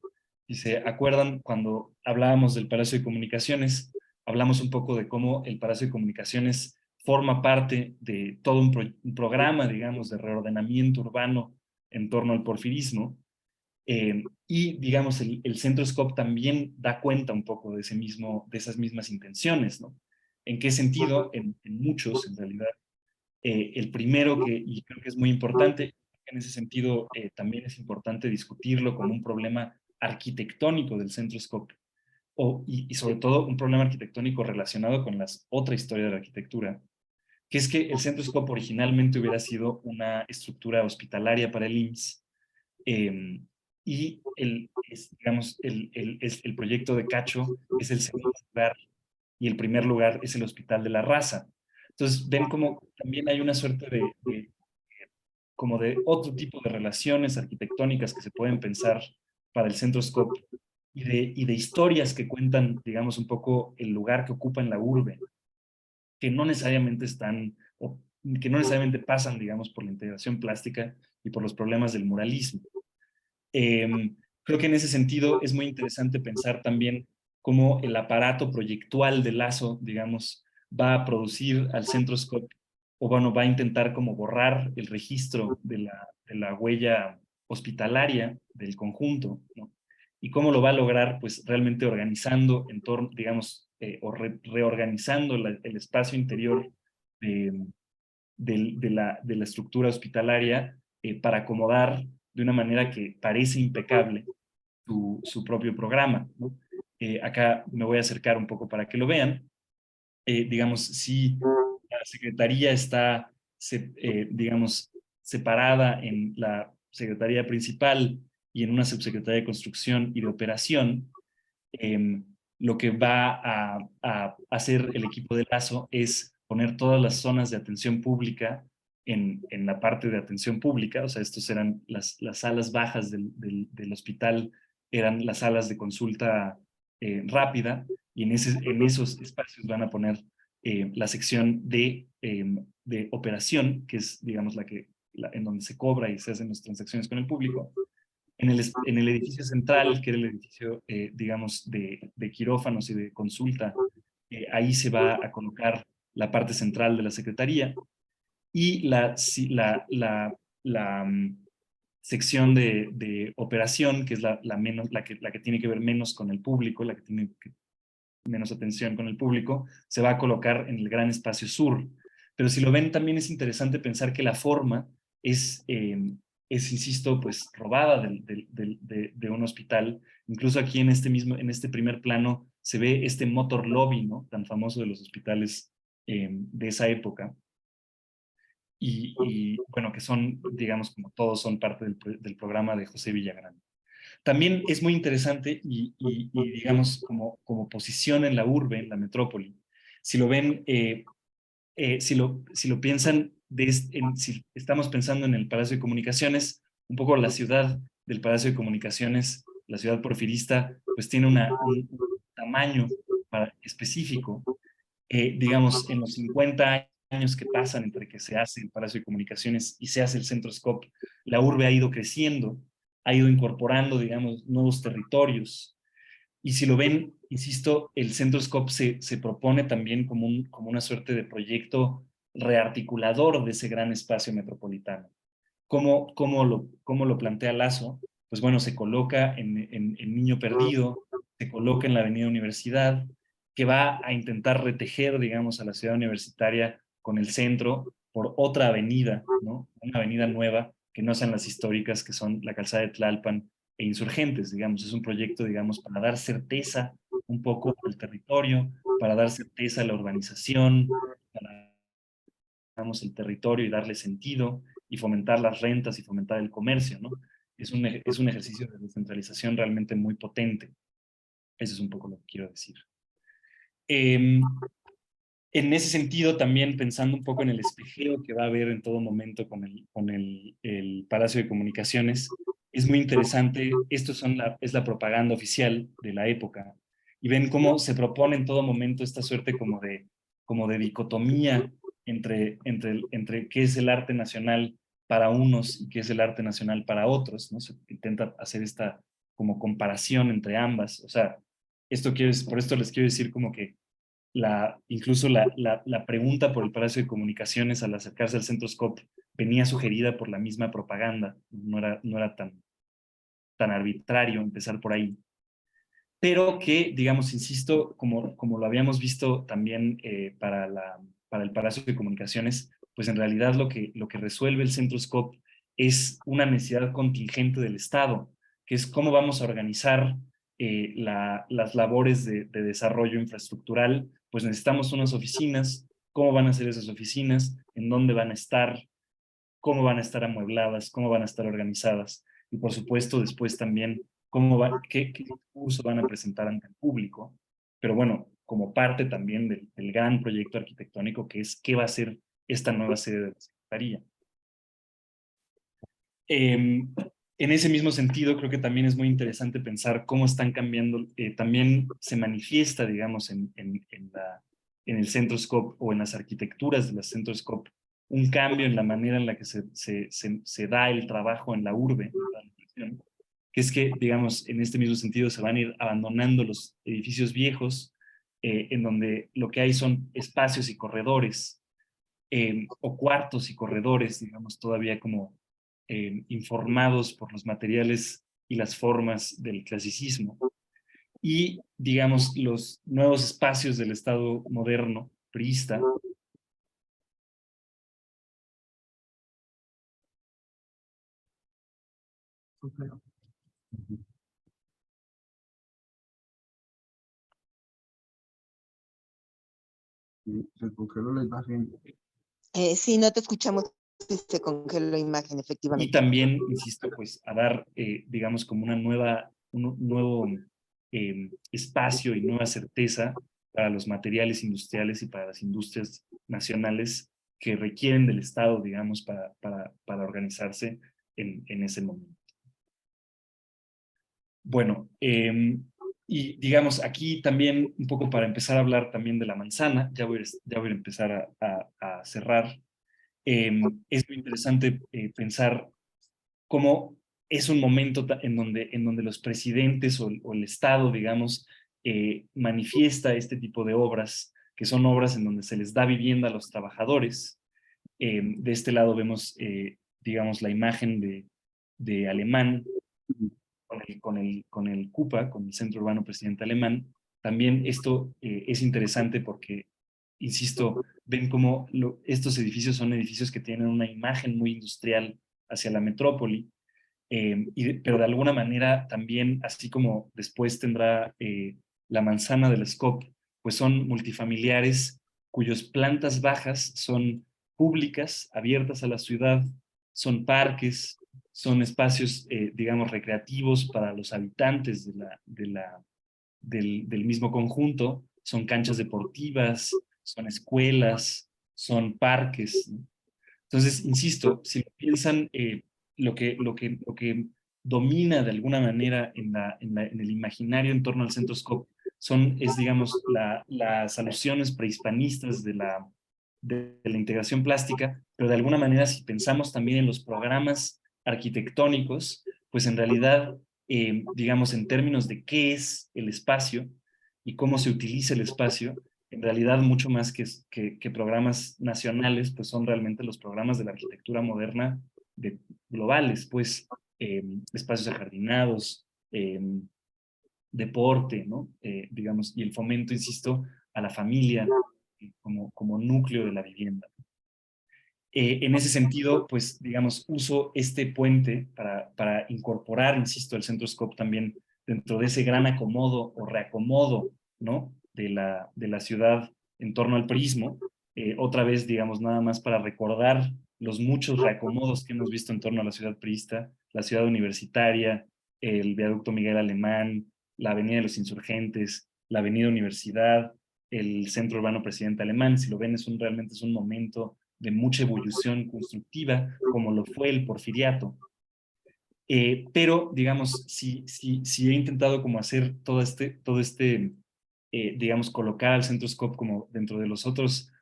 Si se acuerdan, cuando hablábamos del Palacio de Comunicaciones, hablamos un poco de cómo el Palacio de Comunicaciones forma parte de todo un programa, digamos, de reordenamiento urbano en torno al porfirismo, y, digamos, el Centro Scope también da cuenta un poco de esas mismas intenciones, ¿no? ¿En qué sentido? En muchos, en realidad. El primero, y creo que es muy importante, en ese sentido también es importante discutirlo como un problema arquitectónico del Centro Scope, y sobre todo un problema arquitectónico relacionado con la otra historia de la arquitectura, que es que el Centro Scope originalmente hubiera sido una estructura hospitalaria para el IMSS, y digamos, el proyecto de Cacho es el segundo lugar, y el primer lugar es el Hospital de la Raza. Entonces, ven como también hay una suerte como de otro tipo de relaciones arquitectónicas que se pueden pensar para el Centro Scope, y de historias que cuentan, digamos, un poco el lugar que ocupa en la urbe, que no necesariamente o que no necesariamente pasan, digamos, por la integración plástica y por los problemas del muralismo. Creo que en ese sentido es muy interesante pensar también cómo el aparato proyectual de Lazo, digamos, va a producir al Centro Scope, o bueno, va a intentar como borrar el registro de la huella hospitalaria del conjunto, ¿no? Y cómo lo va a lograr, pues realmente organizando en torno, digamos, o reorganizando el espacio interior de, de la estructura hospitalaria, para acomodar de una manera que parece impecable su propio programa, ¿no? Acá me voy a acercar un poco para que lo vean. Digamos, si la Secretaría está, digamos, separada en la Secretaría Principal y en una Subsecretaría de Construcción y de Operación, eh, lo que va a hacer el equipo de Lazo es poner todas las zonas de atención pública en la parte de atención pública, o sea, estos eran las salas bajas del hospital, eran las salas de consulta rápida, y en esos espacios van a poner la sección de operación, que es, digamos, en donde se cobra y se hacen las transacciones con el público. En el edificio central, que era el edificio, digamos, de quirófanos y de consulta, ahí se va a colocar la parte central de la secretaría, y la sección de operación, que es la que tiene que ver menos con el público, la que tiene menos atención con el público, se va a colocar en el gran espacio sur. Pero si lo ven, también es interesante pensar que la forma insisto, pues robada de un hospital. Incluso aquí en este primer plano se ve este motor lobby, ¿no? Tan famoso de los hospitales de esa época. Bueno, que son, digamos, como todos son parte del programa de José Villagrán. También es muy interesante y digamos, como posición en la urbe, en la metrópoli. Si lo ven, si lo piensan, si estamos pensando en el Palacio de Comunicaciones, un poco la ciudad del Palacio de Comunicaciones, la ciudad porfirista, pues tiene un tamaño específico. Digamos, en los 50 años que pasan entre que se hace el Palacio de Comunicaciones y se hace el Centro Scop, la urbe ha ido creciendo, ha ido incorporando, digamos, nuevos territorios. Y si lo ven, insisto, el Centro Scop se propone también como una suerte de proyecto rearticulador de ese gran espacio metropolitano. ¿Cómo lo plantea Lazo? Pues bueno, se coloca en Niño Perdido, se coloca en la Avenida Universidad, que va a intentar retejer, digamos, a la ciudad universitaria con el centro por otra avenida, ¿no? Una avenida nueva, que no sean las históricas, que son la calzada de Tlalpan e Insurgentes, digamos. Es un proyecto, digamos, para dar certeza un poco al territorio, para dar certeza a la urbanización, para el territorio y darle sentido, y fomentar las rentas y fomentar el comercio, ¿no? Es un ejercicio de descentralización realmente muy potente. Eso es un poco lo que quiero decir. En ese sentido, también pensando un poco en el espejeo que va a haber en todo momento con el Palacio de Comunicaciones, es muy interesante. Esto es la propaganda oficial de la época, y ven cómo se propone en todo momento esta suerte como de dicotomía entre qué es el arte nacional para unos y qué es el arte nacional para otros, ¿no? Se intenta hacer esta como comparación entre ambas. O sea, por esto les quiero decir como que incluso la pregunta por el Palacio de Comunicaciones al acercarse al Centro Scop venía sugerida por la misma propaganda, no era tan arbitrario empezar por ahí. Pero que, digamos, insisto, como lo habíamos visto también para el Palacio de Comunicaciones, pues en realidad lo que resuelve el Centro Scop es una necesidad contingente del Estado, que es cómo vamos a organizar las labores de desarrollo infraestructural. Pues necesitamos unas oficinas. ¿Cómo van a ser esas oficinas? ¿En dónde van a estar? ¿Cómo van a estar amuebladas? ¿Cómo van a estar organizadas? Y por supuesto, después también, qué discurso van a presentar ante el público. Pero bueno, como parte también del gran proyecto arquitectónico, que es qué va a ser esta nueva sede de la Secretaría. En ese mismo sentido, creo que también es muy interesante pensar cómo están cambiando. También se manifiesta, digamos, en el Centro Scop o en las arquitecturas de la Centro Scop, un cambio en la manera en la que se da el trabajo en la urbe, que es que, digamos, en este mismo sentido se van a ir abandonando los edificios viejos, en donde lo que hay son espacios y corredores, o cuartos y corredores, digamos, todavía como informados por los materiales y las formas del clasicismo. Y, digamos, los nuevos espacios del Estado moderno, priista, Se congeló la imagen. Sí, no te escuchamos, se congeló la imagen, y efectivamente. también, insisto, pues a dar, digamos, como un nuevo espacio y nueva certeza para los materiales industriales y para las industrias nacionales que requieren del Estado, digamos, para organizarse en ese momento. Bueno, y digamos, aquí también, un poco para empezar a hablar también de la manzana, ya voy a empezar a cerrar. Es muy interesante pensar cómo es un momento en donde los presidentes o el Estado, digamos, manifiesta este tipo de obras, que son obras en donde se les da vivienda a los trabajadores. De este lado vemos, digamos, la imagen de Alemán con el CUPA, con el Centro Urbano Presidente Alemán. También esto es interesante porque, insisto, ven cómo estos edificios son edificios que tienen una imagen muy industrial hacia la metrópoli, pero de alguna manera también, así como después tendrá la manzana del SCOP, pues son multifamiliares cuyas plantas bajas son públicas, abiertas a la ciudad, son parques, son espacios, digamos, recreativos para los habitantes del mismo conjunto, son canchas deportivas, son escuelas, son parques, ¿no? Entonces, insisto, si piensan, lo que domina de alguna manera en el imaginario en torno al Centro Scope es, digamos, las alusiones prehispanistas de la integración plástica, pero de alguna manera, si pensamos también en los programas arquitectónicos, pues en realidad, digamos, en términos de qué es el espacio y cómo se utiliza el espacio, en realidad mucho más que programas nacionales, pues son realmente los programas de la arquitectura moderna globales, pues espacios ajardinados, deporte, ¿no? Digamos, y el fomento, insisto, a la familia como núcleo de la vivienda. En ese sentido, pues, digamos, uso este puente para incorporar, insisto, el Centro Scope también dentro de ese gran acomodo o reacomodo, ¿no? De la ciudad en torno al prismo. Otra vez, digamos, nada más para recordar los muchos reacomodos que hemos visto en torno a la ciudad priista, la ciudad universitaria, el viaducto Miguel Alemán, la avenida de los Insurgentes, la avenida Universidad, el centro urbano Presidente Alemán. Si lo ven, realmente es un momento de mucha ebullición constructiva, como lo fue el porfiriato. Pero, digamos, si he intentado como hacer todo este digamos, colocar al Centro Scope como dentro de los otros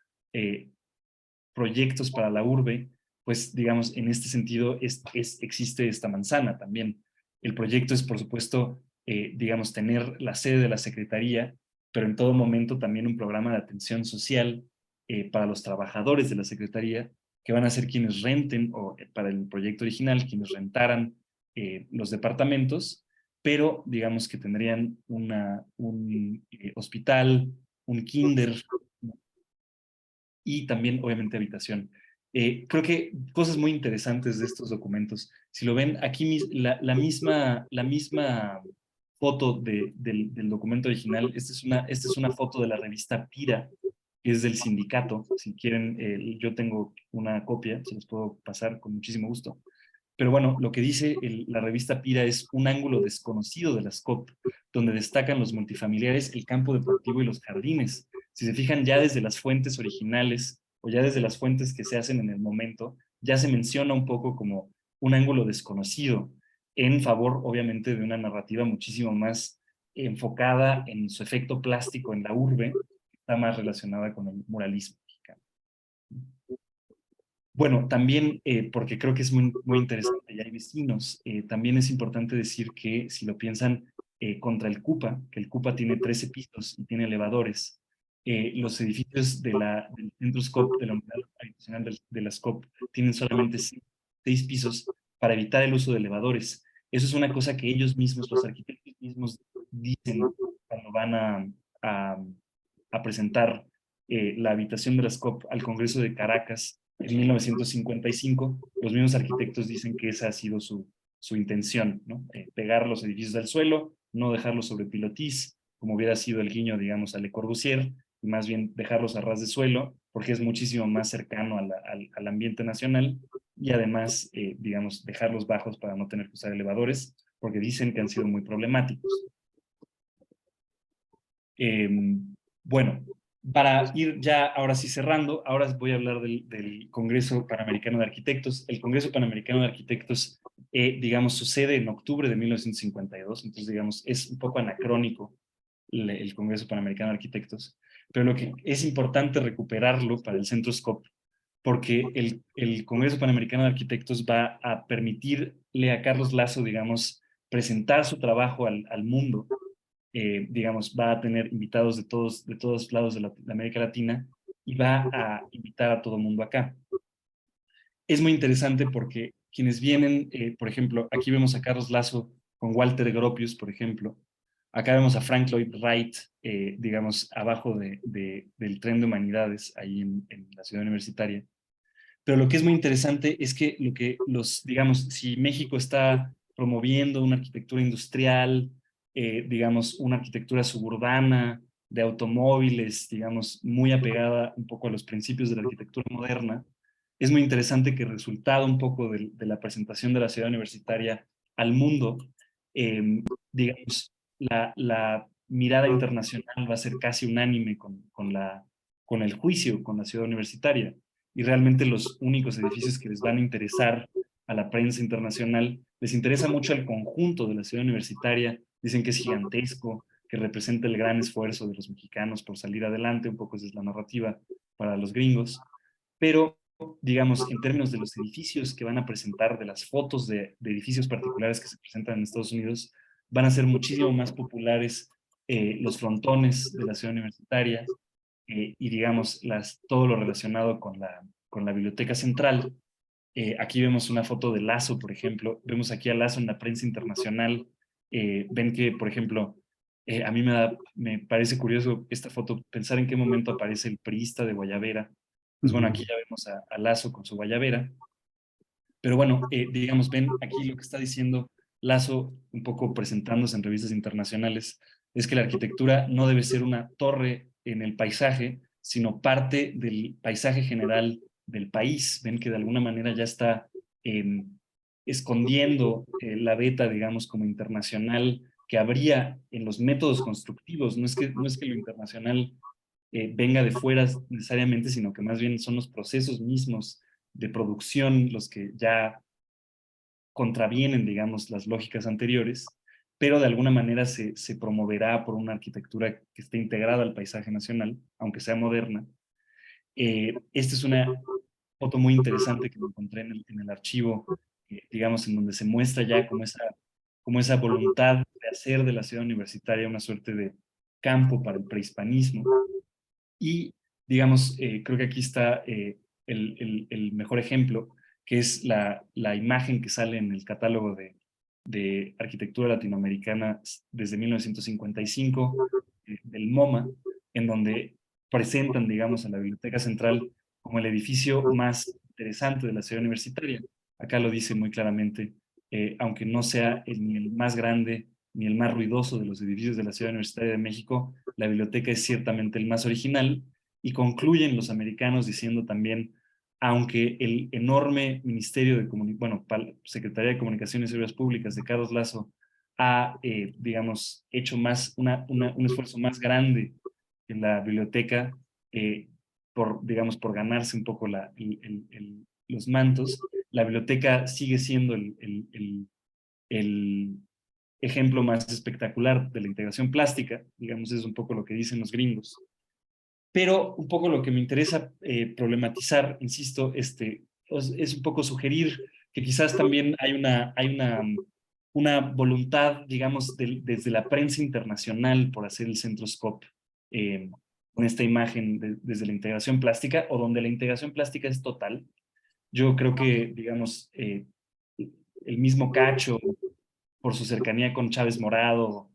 proyectos para la urbe, pues, digamos, en este sentido existe esta manzana también. El proyecto es, por supuesto, digamos, tener la sede de la Secretaría, pero en todo momento también un programa de atención social para los trabajadores de la Secretaría, que van a ser quienes renten, o para el proyecto original, quienes rentaran los departamentos, pero digamos que tendrían un hospital, un kinder, y también, obviamente, habitación. Creo que cosas muy interesantes de estos documentos. Si lo ven, aquí la misma foto del documento original, esta es una foto de la revista Pira, que es del sindicato. Si quieren, yo tengo una copia, se los puedo pasar con muchísimo gusto. Pero bueno, lo que dice la revista Pira es un ángulo desconocido de las COP, donde destacan los multifamiliares, el campo deportivo y los jardines. Si se fijan ya desde las fuentes originales o ya desde las fuentes que se hacen en el momento, ya se menciona un poco como un ángulo desconocido, en favor, obviamente, de una narrativa muchísimo más enfocada en su efecto plástico en la urbe, que está más relacionada con el muralismo mexicano. Bueno, también, porque creo que es muy interesante, y hay vecinos, también es importante decir que si lo piensan contra el CUPA, que el CUPA tiene 13 pisos y tiene elevadores, los edificios del Centro SCOP, de la unidad habitacional de la SCOP, tienen solamente 6 pisos para evitar el uso de elevadores. Eso es una cosa que ellos mismos, los arquitectos mismos, dicen cuando van a, a presentar la habitación de la SCOP al Congreso de Caracas en 1955, los mismos arquitectos dicen que esa ha sido su intención, ¿no? Pegar los edificios al suelo, no dejarlos sobre pilotis, como hubiera sido el guiño, digamos, a Le Corbusier, y más bien dejarlos a ras de suelo, porque es muchísimo más cercano al ambiente nacional, y además, digamos, dejarlos bajos para no tener que usar elevadores, porque dicen que han sido muy problemáticos. Bueno, Para ir ya ahora sí cerrando, ahora voy a hablar del Congreso Panamericano de Arquitectos. El Congreso Panamericano de Arquitectos, digamos, sucede en octubre de 1952, entonces, digamos, es un poco anacrónico el Congreso Panamericano de Arquitectos, pero lo que es importante recuperarlo para el Centro Scope, porque el Congreso Panamericano de Arquitectos va a permitirle a Carlos Lazo, digamos, presentar su trabajo al mundo. Digamos, va a tener invitados de todos lados de América Latina y va a invitar a todo el mundo acá. Es muy interesante porque quienes vienen, por ejemplo, aquí vemos a Carlos Lazo con Walter Gropius, por ejemplo. Acá vemos a Frank Lloyd Wright, digamos, abajo del tren de humanidades, ahí en la ciudad universitaria. Pero lo que es muy interesante es que digamos, si México está promoviendo una arquitectura industrial, digamos, una arquitectura suburbana, de automóviles, digamos, muy apegada un poco a los principios de la arquitectura moderna, es muy interesante que el resultado un poco de la presentación de la ciudad universitaria al mundo, digamos, la mirada internacional va a ser casi unánime con el juicio, con la ciudad universitaria y realmente los únicos edificios que les van a interesar a la prensa internacional, les interesa mucho el conjunto de la ciudad universitaria, dicen que es gigantesco, que representa el gran esfuerzo de los mexicanos por salir adelante, un poco esa es la narrativa para los gringos, pero digamos, en términos de los edificios que van a presentar, de las fotos de edificios particulares que se presentan en Estados Unidos, van a ser muchísimo más populares los frontones de la ciudad universitaria, y digamos todo lo relacionado con la biblioteca central. Aquí vemos una foto de Lazo, por ejemplo. Vemos aquí a Lazo en la prensa internacional. Ven que, por ejemplo, a mí me parece curioso esta foto, pensar en qué momento aparece el priista de Guayabera. Pues bueno, aquí ya vemos a Lazo con su Guayabera. Pero bueno, digamos, ven aquí lo que está diciendo Lazo, un poco presentándose en revistas internacionales, es que la arquitectura no debe ser una torre en el paisaje, sino parte del paisaje general del país. Ven que de alguna manera ya está eh, escondiendo la beta, digamos, como internacional que habría en los métodos constructivos. No es que lo internacional venga de fuera necesariamente, sino que más bien son los procesos mismos de producción los que ya contravienen, digamos, las lógicas anteriores, pero de alguna manera se promoverá por una arquitectura que esté integrada al paisaje nacional, aunque sea moderna. Esta es una foto muy interesante que me encontré en el archivo, digamos, en donde se muestra ya como esa voluntad de hacer de la ciudad universitaria una suerte de campo para el prehispanismo. Y, digamos, creo que aquí está el mejor ejemplo, que es la imagen que sale en el catálogo de arquitectura latinoamericana desde 1955, del MoMA, en donde presentan, digamos, a la Biblioteca Central como el edificio más interesante de la ciudad universitaria. Acá lo dice muy claramente, aunque no sea ni el más grande ni el más ruidoso de los edificios de la Ciudad Universitaria de México, la biblioteca es ciertamente el más original, y concluyen los americanos diciendo también, aunque el enorme Ministerio de Secretaría de Comunicaciones y Obras Públicas de Carlos Lazo ha, digamos, hecho un esfuerzo más grande en la biblioteca, digamos, por ganarse un poco los mantos, la biblioteca sigue siendo el ejemplo más espectacular de la integración plástica, digamos, es un poco lo que dicen los gringos. Pero un poco lo que me interesa problematizar, insisto, es un poco sugerir que quizás también una voluntad, digamos, desde la prensa internacional por hacer el Centroscope con esta imagen desde la integración plástica, o donde la integración plástica es total. Yo creo que, digamos, el mismo Cacho, por su cercanía con Chávez Morado,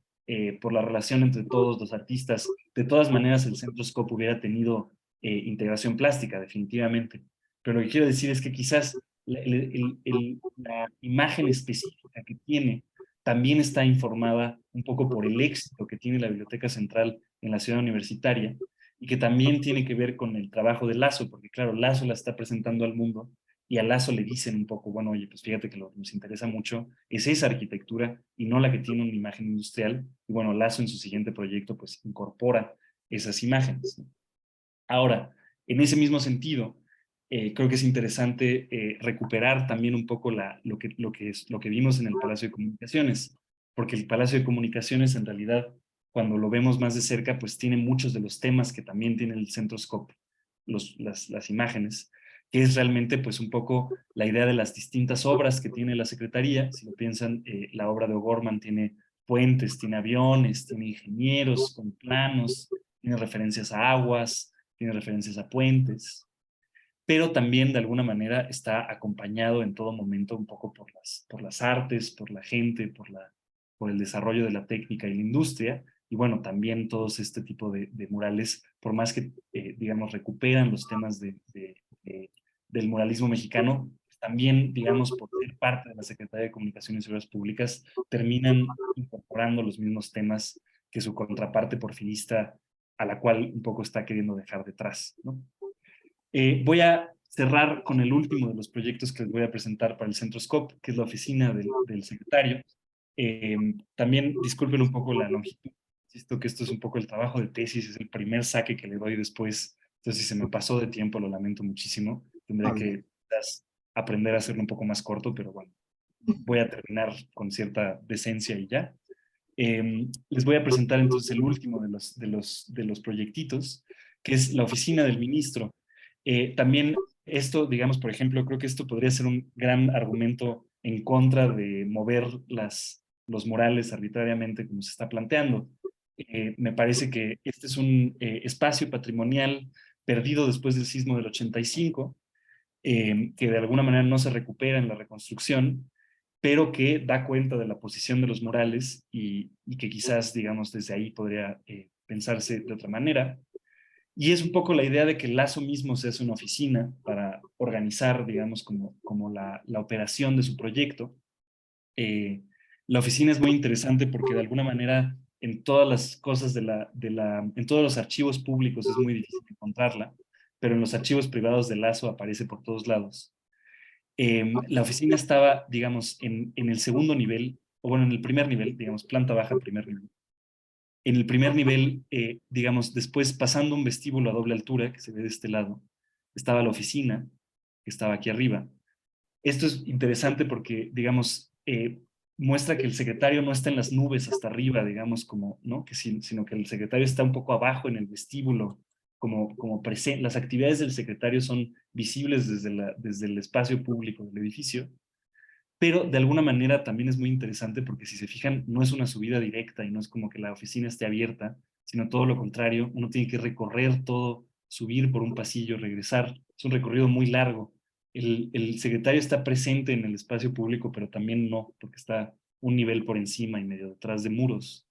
por la relación entre todos los artistas. De todas maneras, el Centro Scope hubiera tenido integración plástica, definitivamente. Pero lo que quiero decir es que quizás la imagen específica que tiene también está informada un poco por el éxito que tiene la Biblioteca Central en la ciudad universitaria, y que también tiene que ver con el trabajo de Lazo, porque claro, Lazo la está presentando al mundo y a Lazo le dicen un poco, bueno, oye, pues fíjate que lo que nos interesa mucho es esa arquitectura y no la que tiene una imagen industrial. Y bueno, Lazo en su siguiente proyecto pues incorpora esas imágenes, ¿no? Ahora, en ese mismo sentido, creo que es interesante recuperar también un poco lo que vimos en el Palacio de Comunicaciones, porque el Palacio de Comunicaciones en realidad, cuando lo vemos más de cerca, pues tiene muchos de los temas que también tiene el Centroscope, las imágenes, que es realmente pues un poco la idea de las distintas obras que tiene la Secretaría. Si lo piensan, la obra de O'Gorman tiene puentes, tiene aviones, tiene ingenieros con planos, tiene referencias a aguas, tiene referencias a puentes, pero también de alguna manera está acompañado en todo momento un poco por las artes, por la gente, por el desarrollo de la técnica y la industria. Y bueno, también todos este tipo de murales, por más que, digamos, recuperan los temas del muralismo mexicano, pues también, digamos, por ser parte de la Secretaría de Comunicaciones y Obras Públicas, terminan incorporando los mismos temas que su contraparte porfirista, a la cual un poco está queriendo dejar detrás, ¿no? Voy a cerrar con el último de los proyectos que les voy a presentar para el Centroscope, que es la oficina del secretario. También disculpen un poco la longitud. Insisto que esto es un poco el trabajo de tesis, es el primer saque que le doy después. Entonces, si se me pasó de tiempo, lo lamento muchísimo. Tendré que quizás aprender a hacerlo un poco más corto, pero bueno, voy a terminar con cierta decencia y ya. Les voy a presentar entonces el último de los proyectitos, que es la oficina del ministro. También esto, digamos, por ejemplo, creo que esto podría ser un gran argumento en contra de mover los murales arbitrariamente como se está planteando. Me parece que este es un espacio patrimonial perdido después del sismo del 85, que de alguna manera no se recupera en la reconstrucción, pero que da cuenta de la posición de los murales y que quizás, digamos, desde ahí podría pensarse de otra manera. Y es un poco la idea de que el Lazo mismo se hace una oficina para organizar, digamos, como la operación de su proyecto. Eh, la oficina es muy interesante porque de alguna manera en todas las cosas en todos los archivos públicos es muy difícil encontrarla, pero en los archivos privados de Lazo aparece por todos lados. La oficina estaba, digamos, en el segundo nivel, o bueno, en el primer nivel, digamos, planta baja, primer nivel. En el primer nivel, digamos, después pasando un vestíbulo a doble altura, que se ve de este lado, estaba la oficina, que estaba aquí arriba. Esto es interesante porque, digamos, muestra que el secretario no está en las nubes hasta arriba, digamos, como, ¿no? Sino que el secretario está un poco abajo en el vestíbulo, como presente. Las actividades del secretario son visibles desde el espacio público del edificio, pero de alguna manera también es muy interesante porque si se fijan, no es una subida directa y no es como que la oficina esté abierta, sino todo lo contrario, uno tiene que recorrer todo, subir por un pasillo, regresar. Es un recorrido muy largo. El secretario está presente en el espacio público, pero también no, porque está un nivel por encima y medio detrás de muros.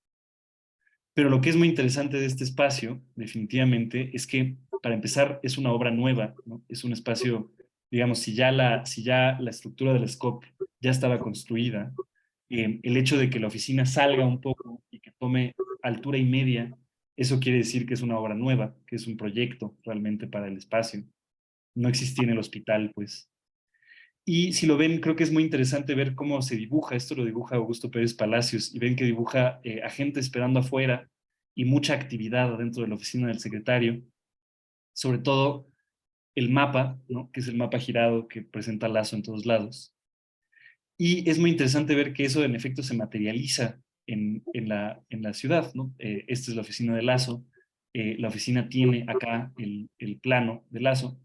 Pero lo que es muy interesante de este espacio, definitivamente, es que, para empezar, es una obra nueva, ¿no? Es un espacio, digamos, si ya la estructura del SCOP ya estaba construida, el hecho de que la oficina salga un poco y que tome altura y media, eso quiere decir que es una obra nueva, que es un proyecto realmente para el espacio. No existía en el hospital, pues. Y si lo ven, creo que es muy interesante ver cómo se dibuja. Esto lo dibuja Augusto Pérez Palacios y ven que dibuja a gente esperando afuera y mucha actividad dentro de la oficina del secretario. Sobre todo el mapa, ¿no? Que es el mapa girado que presenta Lazo en todos lados. Y es muy interesante ver que eso en efecto se materializa en la ciudad, ¿no? Esta es la oficina de Lazo. La oficina tiene acá el plano de Lazo.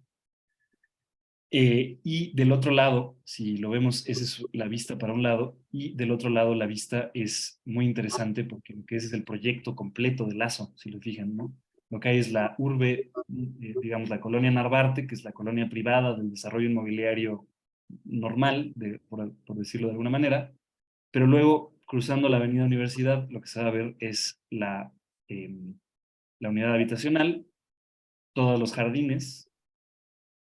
Y del otro lado, si lo vemos, esa es la vista para un lado, y del otro lado la vista es muy interesante porque ese es el proyecto completo de Lazo, si lo fijan, ¿no? Lo que hay es la urbe, digamos, la colonia Narvarte, que es la colonia privada del desarrollo inmobiliario normal, por decirlo de alguna manera, pero luego, cruzando la avenida Universidad, lo que se va a ver es la unidad habitacional, todos los jardines,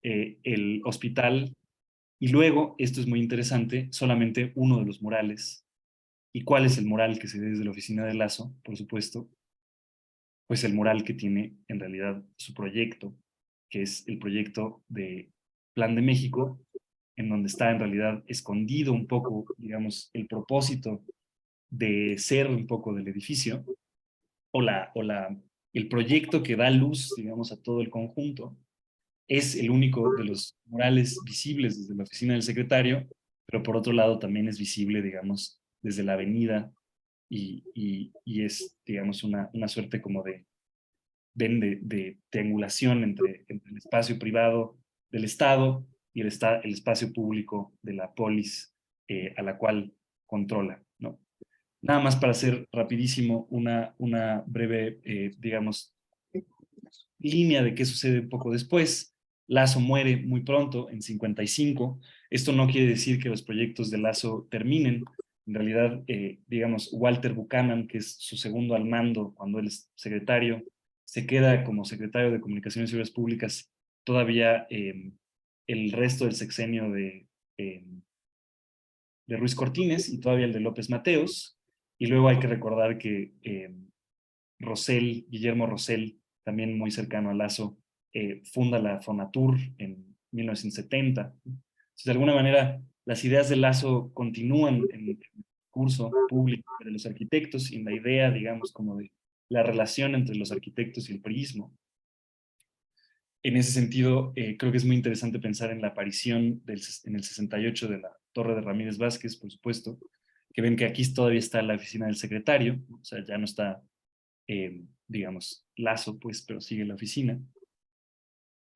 el hospital. Y luego, esto es muy interesante, solamente uno de los murales. ¿Y cuál es el mural que se ve desde la oficina de Lazo? Por supuesto, pues el mural que tiene en realidad su proyecto, que es el proyecto de Plan de México, en donde está en realidad escondido un poco, digamos, el propósito de ser un poco del edificio, o el proyecto que da luz, digamos, a todo el conjunto, es el único de los murales visibles desde la oficina del secretario, pero por otro lado también es visible, digamos, desde la avenida y es, digamos, una suerte como de triangulación entre el espacio privado del Estado y el espacio público de la polis a la cual controla, ¿no? Nada más para hacer rapidísimo una breve, digamos, línea de qué sucede un poco después. Lazo muere muy pronto, en 55. Esto no quiere decir que los proyectos de Lazo terminen. En realidad, digamos, Walter Buchanan, que es su segundo al mando cuando él es secretario, se queda como secretario de Comunicaciones y Obras Públicas todavía el resto del sexenio de Ruiz Cortines y todavía el de López Mateos. Y luego hay que recordar que Guillermo Rosell, también muy cercano a Lazo, funda la Fonatur en 1970. Entonces, de alguna manera, las ideas de Lazo continúan en el curso público de los arquitectos y en la idea, digamos, como de la relación entre los arquitectos y el priismo. En ese sentido, creo que es muy interesante pensar en la aparición en el 68 de la Torre de Ramírez Vázquez, por supuesto, que ven que aquí todavía está la oficina del secretario, o sea, ya no está digamos, Lazo, pues, pero sigue la oficina.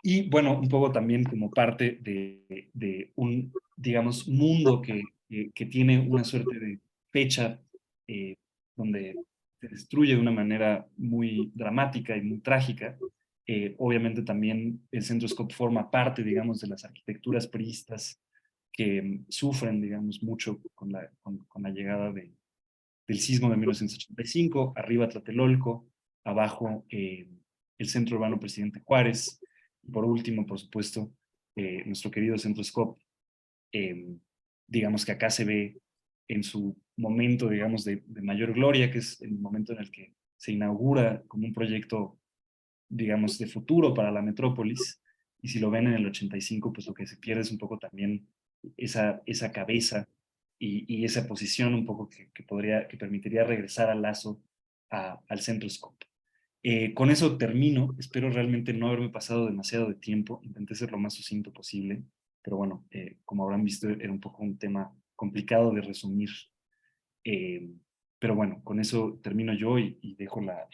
Y bueno, un poco también como parte de un, digamos, mundo que tiene una suerte de fecha donde se destruye de una manera muy dramática y muy trágica. Obviamente también el Centro Scope forma parte, digamos, de las arquitecturas priistas que sufren, digamos, mucho con la llegada del sismo de 1985, arriba Tlatelolco, abajo el Centro Urbano Presidente Juárez, y por último, por supuesto, nuestro querido Centro Scope, digamos que acá se ve en su momento, digamos, de mayor gloria, que es el momento en el que se inaugura como un proyecto, digamos, de futuro para la metrópolis, y si lo ven en el 85, pues lo que se pierde es un poco también esa cabeza y esa posición un poco que permitiría regresar al Lazo al Centro Scope. Con eso termino, espero realmente no haberme pasado demasiado de tiempo, intenté ser lo más sucinto posible, pero bueno, como habrán visto, era un poco un tema complicado de resumir. Eh, pero bueno, con eso termino yo y dejo la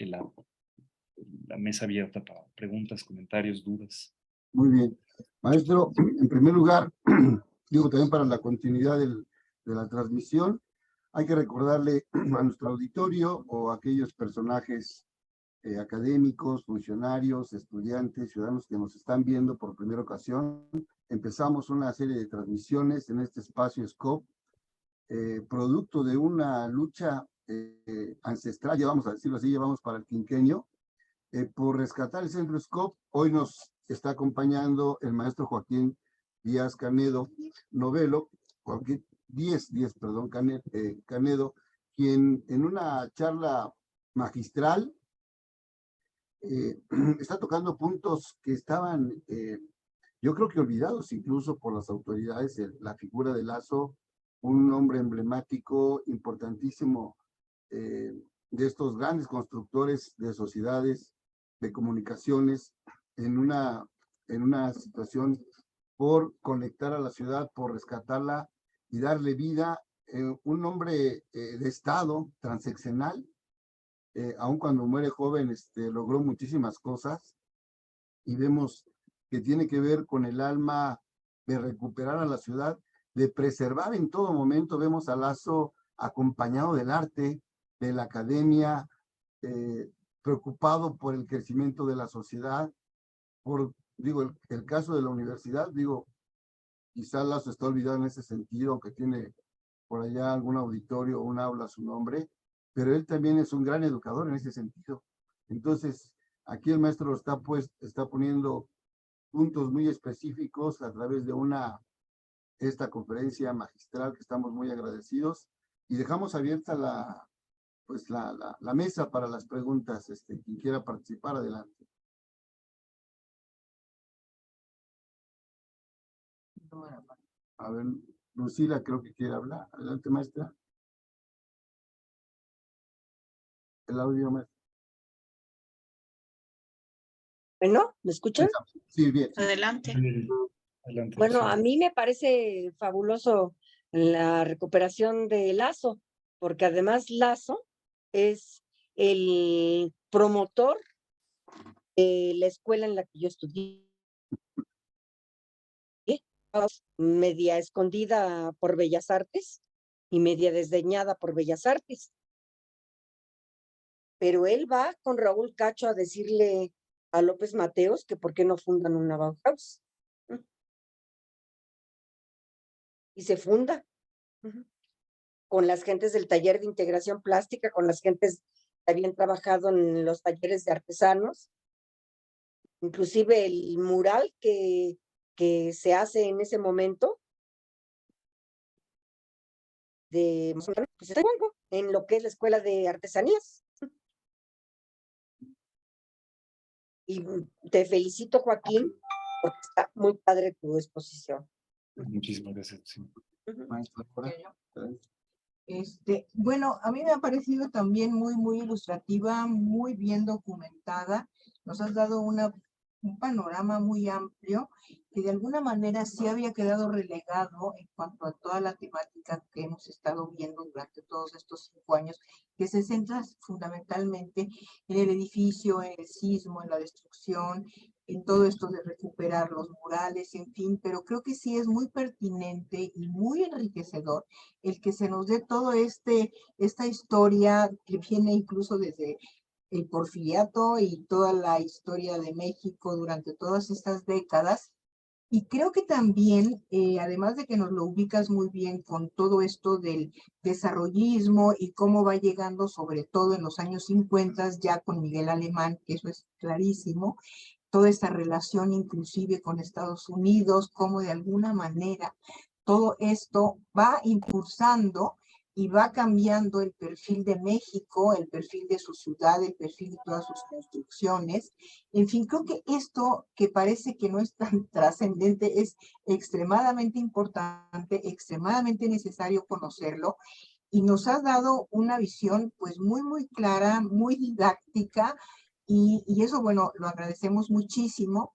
mesa abierta para preguntas, comentarios, dudas. Muy bien. Maestro, en primer lugar, digo también para la continuidad de la transmisión, hay que recordarle a nuestro auditorio o a aquellos personajes académicos, funcionarios, estudiantes, ciudadanos que nos están viendo por primera ocasión. Empezamos una serie de transmisiones en este espacio SCOPE, producto de una lucha ancestral, ya vamos a decirlo así, llevamos para el quinquenio, por rescatar el Centro Scope. Hoy nos está acompañando el maestro Joaquín Díaz Canedo Novelo, Joaquín perdón, Canedo, quien en una charla magistral está tocando puntos que estaban, yo creo que olvidados incluso por las autoridades, la figura de Lazo, un hombre emblemático, importantísimo, de estos grandes constructores de sociedades, de comunicaciones, en una situación por conectar a la ciudad, por rescatarla y darle vida, un hombre de Estado transeccional, aun cuando muere joven, logró muchísimas cosas y vemos que tiene que ver con el alma de recuperar a la ciudad, de preservar en todo momento. Vemos a Lazo acompañado del arte, de la academia, preocupado por el crecimiento de la sociedad, digo, el caso de la universidad, digo, quizá Lazo está olvidado en ese sentido, aunque tiene por allá algún auditorio o un aula a su nombre, pero él también es un gran educador en ese sentido. Entonces, aquí el maestro está poniendo puntos muy específicos a través de esta conferencia magistral que estamos muy agradecidos y dejamos abierta la mesa para las preguntas. Quien quiera participar, adelante. A ver, Lucila creo que quiere hablar. Adelante, maestra. El audio, maestra. Bueno, ¿me escuchan? Sí, bien. Adelante. Adelante, Bueno, Lucía. a mí me parece fabuloso la recuperación de Lazo, porque además Lazo es el promotor de la escuela en la que yo estudié, media escondida por Bellas Artes y media desdeñada por Bellas Artes. Pero él va con Raúl Cacho a decirle a López Mateos que por qué no fundan una Bauhaus. Y se funda. Con las gentes del taller de integración plástica, con las gentes que habían trabajado en los talleres de artesanos, inclusive el mural que se hace en ese momento de pues, en lo que es la Escuela de Artesanías. Y te felicito, Joaquín, porque está muy padre tu exposición. Muchísimas gracias. Sí. Maestra Cora. Bueno, a mí me ha parecido también muy ilustrativa, muy bien documentada. Nos has dado un panorama muy amplio que de alguna manera sí había quedado relegado en cuanto a toda la temática que hemos estado viendo durante todos estos 5 años, que se centra fundamentalmente en el edificio, en el sismo, en la destrucción, en todo esto de recuperar los murales, en fin, pero creo que sí es muy pertinente y muy enriquecedor el que se nos dé todo esta historia que viene incluso desde el porfiriato y toda la historia de México durante todas estas décadas. Y creo que también, además de que nos lo ubicas muy bien con todo esto del desarrollismo y cómo va llegando, sobre todo en los años 50, ya con Miguel Alemán, que eso es clarísimo, toda esta relación inclusive con Estados Unidos, cómo de alguna manera todo esto va impulsando y va cambiando el perfil de México, el perfil de su ciudad, el perfil de todas sus construcciones. En fin, creo que esto que parece que no es tan trascendente es extremadamente importante, extremadamente necesario conocerlo, y nos has dado una visión pues muy clara, muy didáctica, y eso, bueno, lo agradecemos muchísimo.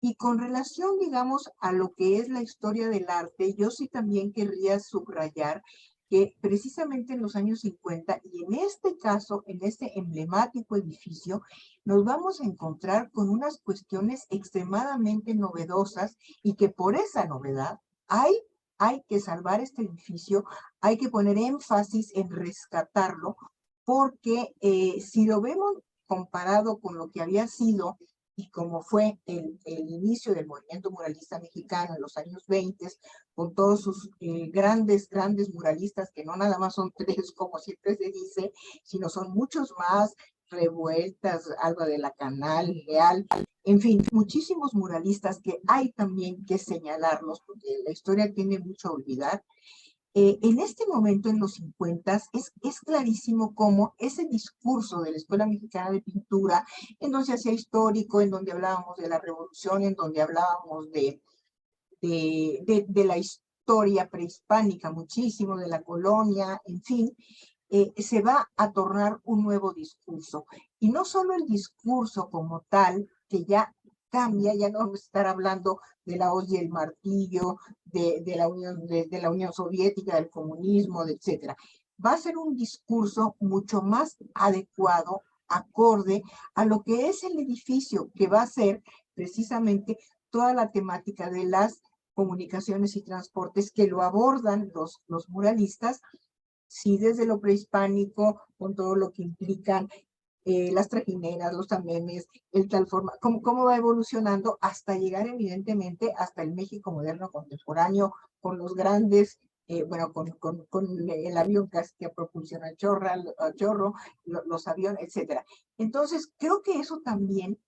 Y con relación, digamos, a lo que es la historia del arte, yo sí también querría subrayar que precisamente en los años 50, y en este caso, en este emblemático edificio, nos vamos a encontrar con unas cuestiones extremadamente novedosas y que por esa novedad hay que salvar este edificio, hay que poner énfasis en rescatarlo, porque si lo vemos comparado con lo que había sido y como fue el inicio del movimiento muralista mexicano en los años 20, con todos sus grandes muralistas, que no nada más son 3, como siempre se dice, sino son muchos más: Revueltas, Alba de la Canal, Leal, en fin, muchísimos muralistas que hay también que señalarlos, porque la historia tiene mucho a olvidar. En este momento, en los 50, es clarísimo cómo ese discurso de la Escuela Mexicana de Pintura, en donde se hacía histórico, en donde hablábamos de la revolución, en donde hablábamos de la historia prehispánica muchísimo, de la colonia, en fin, se va a tornar un nuevo discurso. Y no solo el discurso como tal, que ya cambia, ya no vamos a estar hablando de la hoz y el martillo, de la Unión Soviética, del comunismo, etcétera. Va a ser un discurso mucho más adecuado, acorde a lo que es el edificio, que va a ser precisamente toda la temática de las comunicaciones y transportes, que lo abordan los muralistas, sí, desde lo prehispánico, con todo lo que implican las trajineras, los tamemes, el tal forma, cómo va evolucionando hasta llegar evidentemente hasta el México moderno contemporáneo, con los grandes, bueno, con el avión que propulsiona el chorro, los aviones, etcétera. Entonces, creo que eso también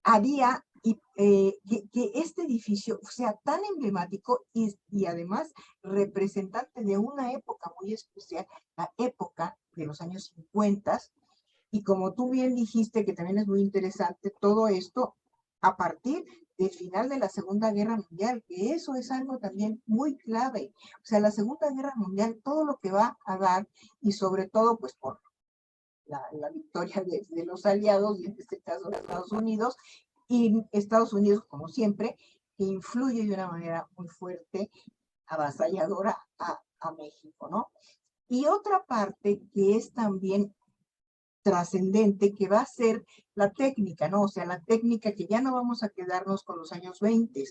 haría que este edificio sea tan emblemático y además representante de una época muy especial, la época de los años 50, y como tú bien dijiste, que también es muy interesante todo esto a partir del final de la Segunda Guerra Mundial, que eso es algo también muy clave. O sea, la Segunda Guerra Mundial, todo lo que va a dar, y sobre todo pues por la victoria de los aliados, y en este caso de Estados Unidos, y Estados Unidos, como siempre, que influye de una manera muy fuerte, avasalladora a México, ¿no? Y otra parte que es también trascendente, que va a ser la técnica, ¿no? O sea, la técnica que ya no vamos a quedarnos con los años 20,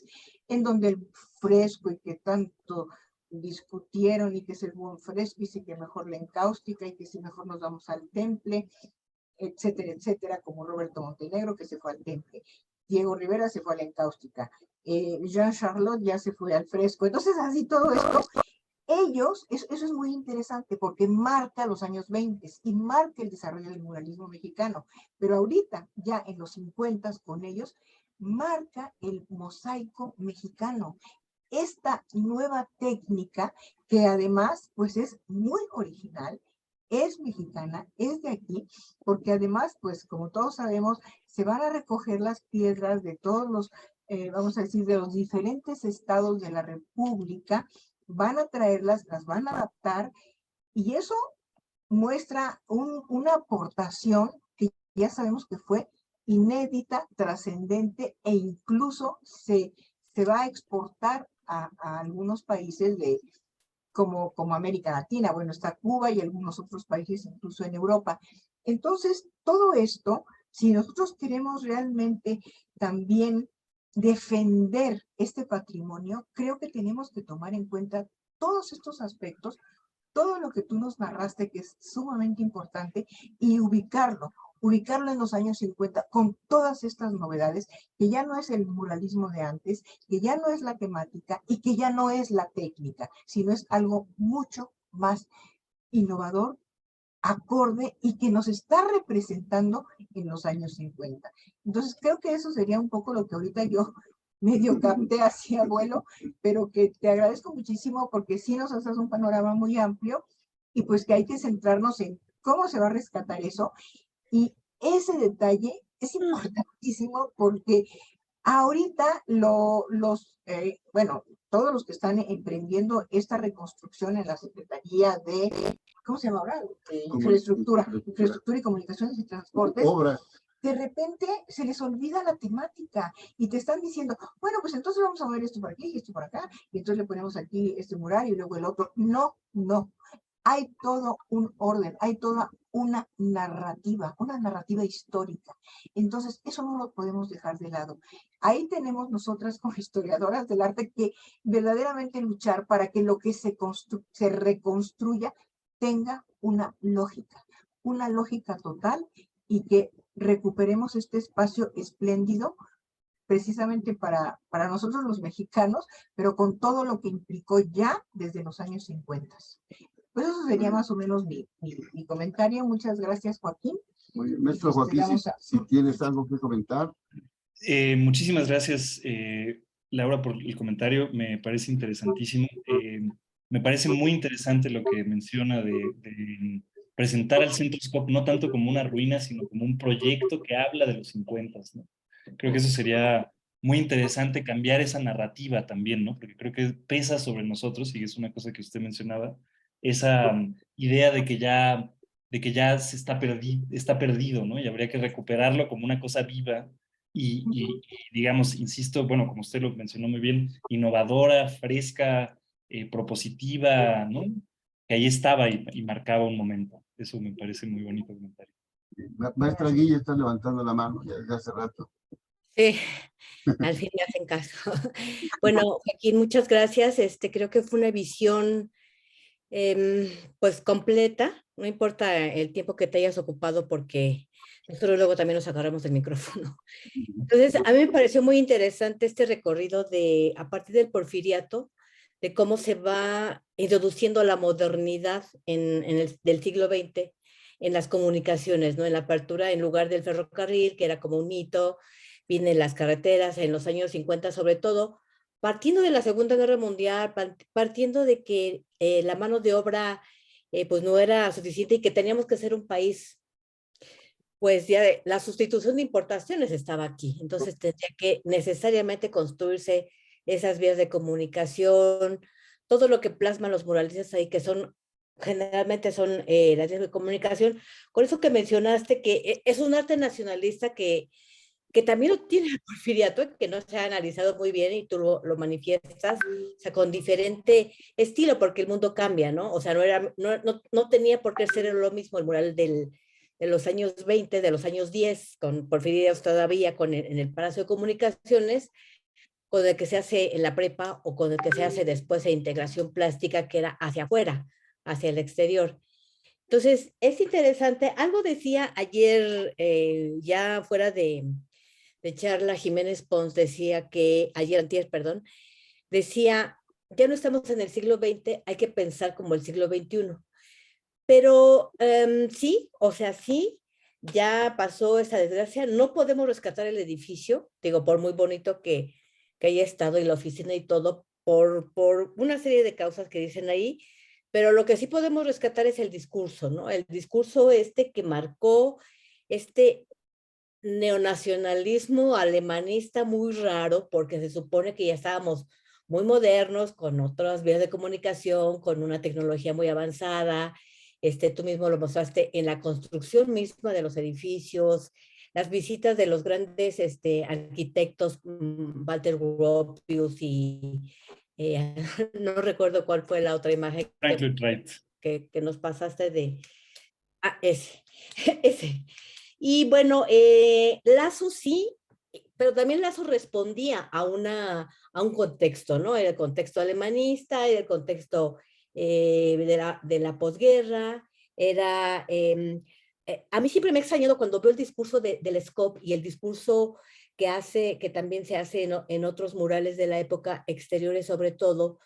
en donde el fresco y que tanto discutieron y que es el buen fresco y si que mejor la encáustica y que si mejor nos vamos al temple, etcétera, etcétera, como Roberto Montenegro que se fue al temple, Diego Rivera se fue a la encáustica, Jean Charlotte ya se fue al fresco. Entonces, así todo esto, ellos, eso es muy interesante porque marca los años 20 y marca el desarrollo del muralismo mexicano, pero ahorita, ya en los 50 con ellos, marca el mosaico mexicano. Esta nueva técnica que además pues es muy original, es mexicana, es de aquí, porque además pues como todos sabemos se van a recoger las piedras de todos los, vamos a decir, de los diferentes estados de la República, van a traerlas, las van a adaptar y eso muestra una aportación que ya sabemos que fue inédita, trascendente e incluso se va a exportar a algunos países como América Latina. Bueno, está Cuba y algunos otros países incluso en Europa. Entonces, todo esto, si nosotros queremos realmente también defender este patrimonio, creo que tenemos que tomar en cuenta todos estos aspectos, todo lo que tú nos narraste, que es sumamente importante, y ubicarlo en los años 50 con todas estas novedades, que ya no es el muralismo de antes, que ya no es la temática y que ya no es la técnica, sino es algo mucho más innovador, acorde y que nos está representando en los años 50. Entonces creo que eso sería un poco lo que ahorita yo medio capté así, abuelo, pero que te agradezco muchísimo porque sí nos haces un panorama muy amplio y pues que hay que centrarnos en cómo se va a rescatar eso. Y ese detalle es importantísimo porque ahorita bueno, todos los que están emprendiendo esta reconstrucción en la Secretaría de, ¿cómo se llama ahora? Infraestructura y Comunicaciones y Transportes. Obras. De repente se les olvida la temática y te están diciendo, bueno, pues entonces vamos a ver esto por aquí y esto por acá, y entonces le ponemos aquí este mural y luego el otro. No, no. Hay todo un orden, hay toda una narrativa histórica. Entonces, eso no lo podemos dejar de lado. Ahí tenemos nosotras como historiadoras del arte que verdaderamente luchar para que lo que se reconstruya tenga una lógica total y que recuperemos este espacio espléndido precisamente para nosotros los mexicanos, pero con todo lo que implicó ya desde los años 50. Pues eso sería más o menos mi comentario. Muchas gracias, Joaquín. Muy bien. Maestro Joaquín, si tienes algo que comentar. Muchísimas gracias, Laura, por el comentario. Me parece interesantísimo. Me parece muy interesante lo que menciona de presentar al Centro Scope no tanto como una ruina, sino como un proyecto que habla de los 50, ¿no? Creo que eso sería muy interesante, cambiar esa narrativa también, ¿no? Porque creo que pesa sobre nosotros, y es una cosa que usted mencionaba, esa idea de que ya está perdido, ¿no? Y habría que recuperarlo como una cosa viva y digamos, insisto, bueno, como usted lo mencionó muy bien, innovadora, fresca, propositiva, ¿no? Que ahí estaba y marcaba un momento. Eso me parece muy bonito comentario. Maestra Guilla está levantando la mano ya desde hace rato. Sí, al fin me hacen caso. Bueno, Joaquín, muchas gracias. Creo que fue una visión pues completa, no importa el tiempo que te hayas ocupado porque nosotros luego también nos agarramos el micrófono. Entonces, a mí me pareció muy interesante este recorrido a partir del porfiriato, de cómo se va introduciendo la modernidad del siglo XX en las comunicaciones, ¿no? En la apertura, en lugar del ferrocarril, que era como un hito, vienen las carreteras en los años 50 sobre todo, partiendo de la Segunda Guerra Mundial, partiendo de que la mano de obra pues no era suficiente y que teníamos que ser un país, pues ya la sustitución de importaciones estaba aquí. Entonces tendría que necesariamente construirse esas vías de comunicación, todo lo que plasman los muralistas ahí, que generalmente son las vías de comunicación. Con eso que mencionaste, que es un arte nacionalista que que también lo tiene el porfiriato, que no se ha analizado muy bien y tú lo manifiestas, o sea, con diferente estilo, porque el mundo cambia, ¿no? O sea, no tenía por qué ser lo mismo el mural de los años 20, de los años 10, con Porfirio Díaz todavía en el Palacio de Comunicaciones, con el que se hace en la prepa o con el que se hace después de integración plástica, que era hacia afuera, hacia el exterior. Entonces, es interesante. Algo decía ayer, ya fuera de charla, Jiménez Pons decía que, ayer antier, perdón, decía, ya no estamos en el siglo XX, hay que pensar como el siglo XXI. Pero sí, o sea, sí, ya pasó esa desgracia, no podemos rescatar el edificio, digo, por muy bonito que haya estado y la oficina y todo, por una serie de causas que dicen ahí, pero lo que sí podemos rescatar es el discurso, ¿no? El discurso que marcó este neonacionalismo alemanista muy raro, porque se supone que ya estábamos muy modernos, con otras vías de comunicación, con una tecnología muy avanzada. Tú mismo lo mostraste en la construcción misma de los edificios, las visitas de los grandes arquitectos, Walter Gropius y no recuerdo cuál fue la otra imagen Frank Lloyd Wright. que nos pasaste de... Ah, ese, ese. Y bueno, Lazo sí, pero también Lazo respondía a un contexto, ¿no? Era el contexto alemanista, era el contexto de la posguerra, era... a mí siempre me ha extrañado cuando veo el discurso del SCOP y el discurso que también se hace en otros murales de la época, exteriores sobre todo,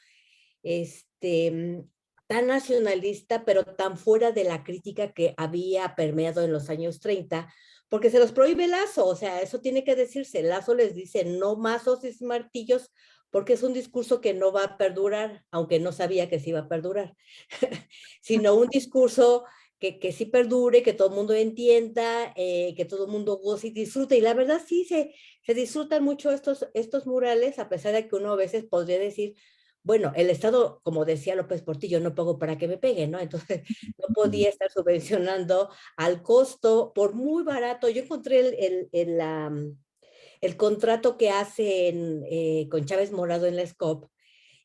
tan nacionalista, pero tan fuera de la crítica que había permeado en los años 30, porque se los prohíbe Lazo, o sea, eso tiene que decirse. Lazo les dice no más hoces y martillos, porque es un discurso que no va a perdurar, aunque no sabía que se iba a perdurar, sino un discurso que sí perdure, que todo el mundo entienda, que todo el mundo goce y disfrute. Y la verdad sí, se disfrutan mucho estos murales, a pesar de que uno a veces podría decir, bueno, el Estado, como decía López Portillo, no pago para que me peguen, ¿no? Entonces, no podía estar subvencionando al costo por muy barato. Yo encontré el contrato que hacen con Chávez Morado en la SCOP,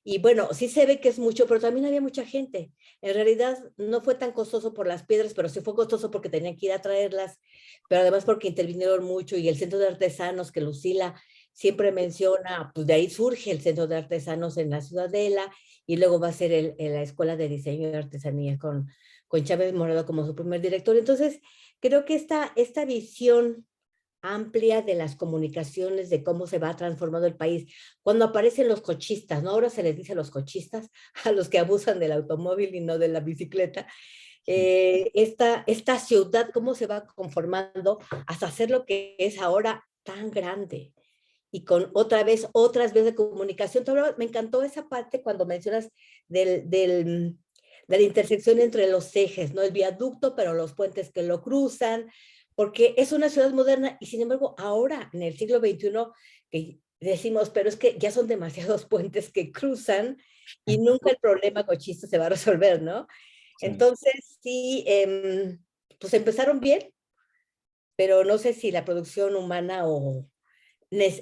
y bueno, sí se ve que es mucho, pero también había mucha gente. En realidad no fue tan costoso por las piedras, pero sí fue costoso porque tenían que ir a traerlas, pero además porque intervinieron mucho, y el Centro de Artesanos que Lucila siempre menciona, pues de ahí surge el Centro de Artesanos en la Ciudadela, y luego va a ser la Escuela de Diseño y Artesanía con Chávez Morado como su primer director. Entonces, creo que esta visión amplia de las comunicaciones, de cómo se va transformando el país. Cuando aparecen los cochistas, ¿no? Ahora se les dice los cochistas a los que abusan del automóvil y no de la bicicleta. Esta ciudad, cómo se va conformando hasta ser lo que es ahora tan grande. Y con otras vías de comunicación. Me encantó esa parte cuando mencionas de la intersección entre los ejes, ¿no? El viaducto, pero los puentes que lo cruzan, porque es una ciudad moderna, y sin embargo ahora en el siglo XXI que decimos, pero es que ya son demasiados puentes que cruzan y nunca el problema cochista se va a resolver, ¿no? Sí. Entonces sí, pues empezaron bien, pero no sé si la producción humana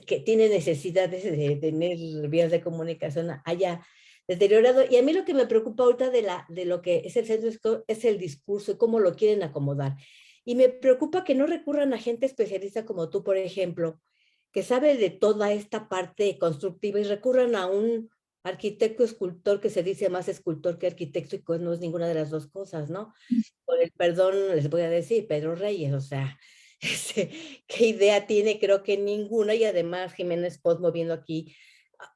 que tiene necesidades de tener vías de comunicación haya deteriorado. Y a mí lo que me preocupa ahorita de lo que es el centro es el discurso y cómo lo quieren acomodar. Y me preocupa que no recurran a gente especialista como tú, por ejemplo, que sabe de toda esta parte constructiva, y recurran a un arquitecto escultor que se dice más escultor que arquitecto, y pues no es ninguna de las dos cosas, ¿no? Con el perdón les voy a decir, Pedro Reyes, o sea, ¿qué idea tiene? Creo que ninguna. Y además Jiménez Pons moviendo aquí,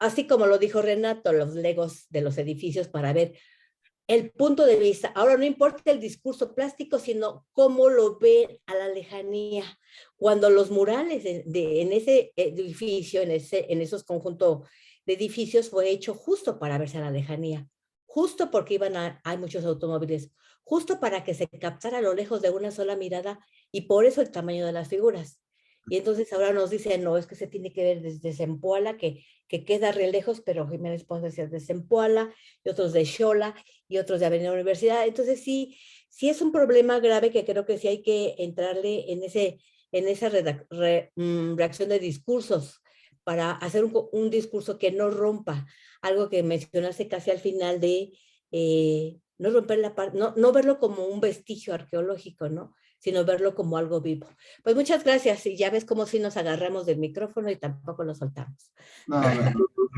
así como lo dijo Renato, los legos de los edificios para ver el punto de vista. Ahora no importa el discurso plástico, sino cómo lo ve a la lejanía. Cuando los murales en ese edificio, en esos conjuntos de edificios, fue hecho justo para verse a la lejanía, justo porque hay muchos automóviles, justo para que se captara a lo lejos de una sola mirada, y por eso el tamaño de las figuras. Y entonces ahora nos dicen, no, es que se tiene que ver desde Zempoala, que queda re lejos, pero Jiménez Pons decía de Zempoala, y otros de Xola, y otros de Avenida Universidad. Entonces sí es un problema grave, que creo que sí hay que entrarle en ese en esa reacción de discursos para hacer un discurso que no rompa, algo que mencionaste casi al final de no romper no verlo como un vestigio arqueológico, ¿no? Sino verlo como algo vivo. Pues muchas gracias, y ya ves cómo si nos agarramos del micrófono y tampoco lo soltamos. No, no, no,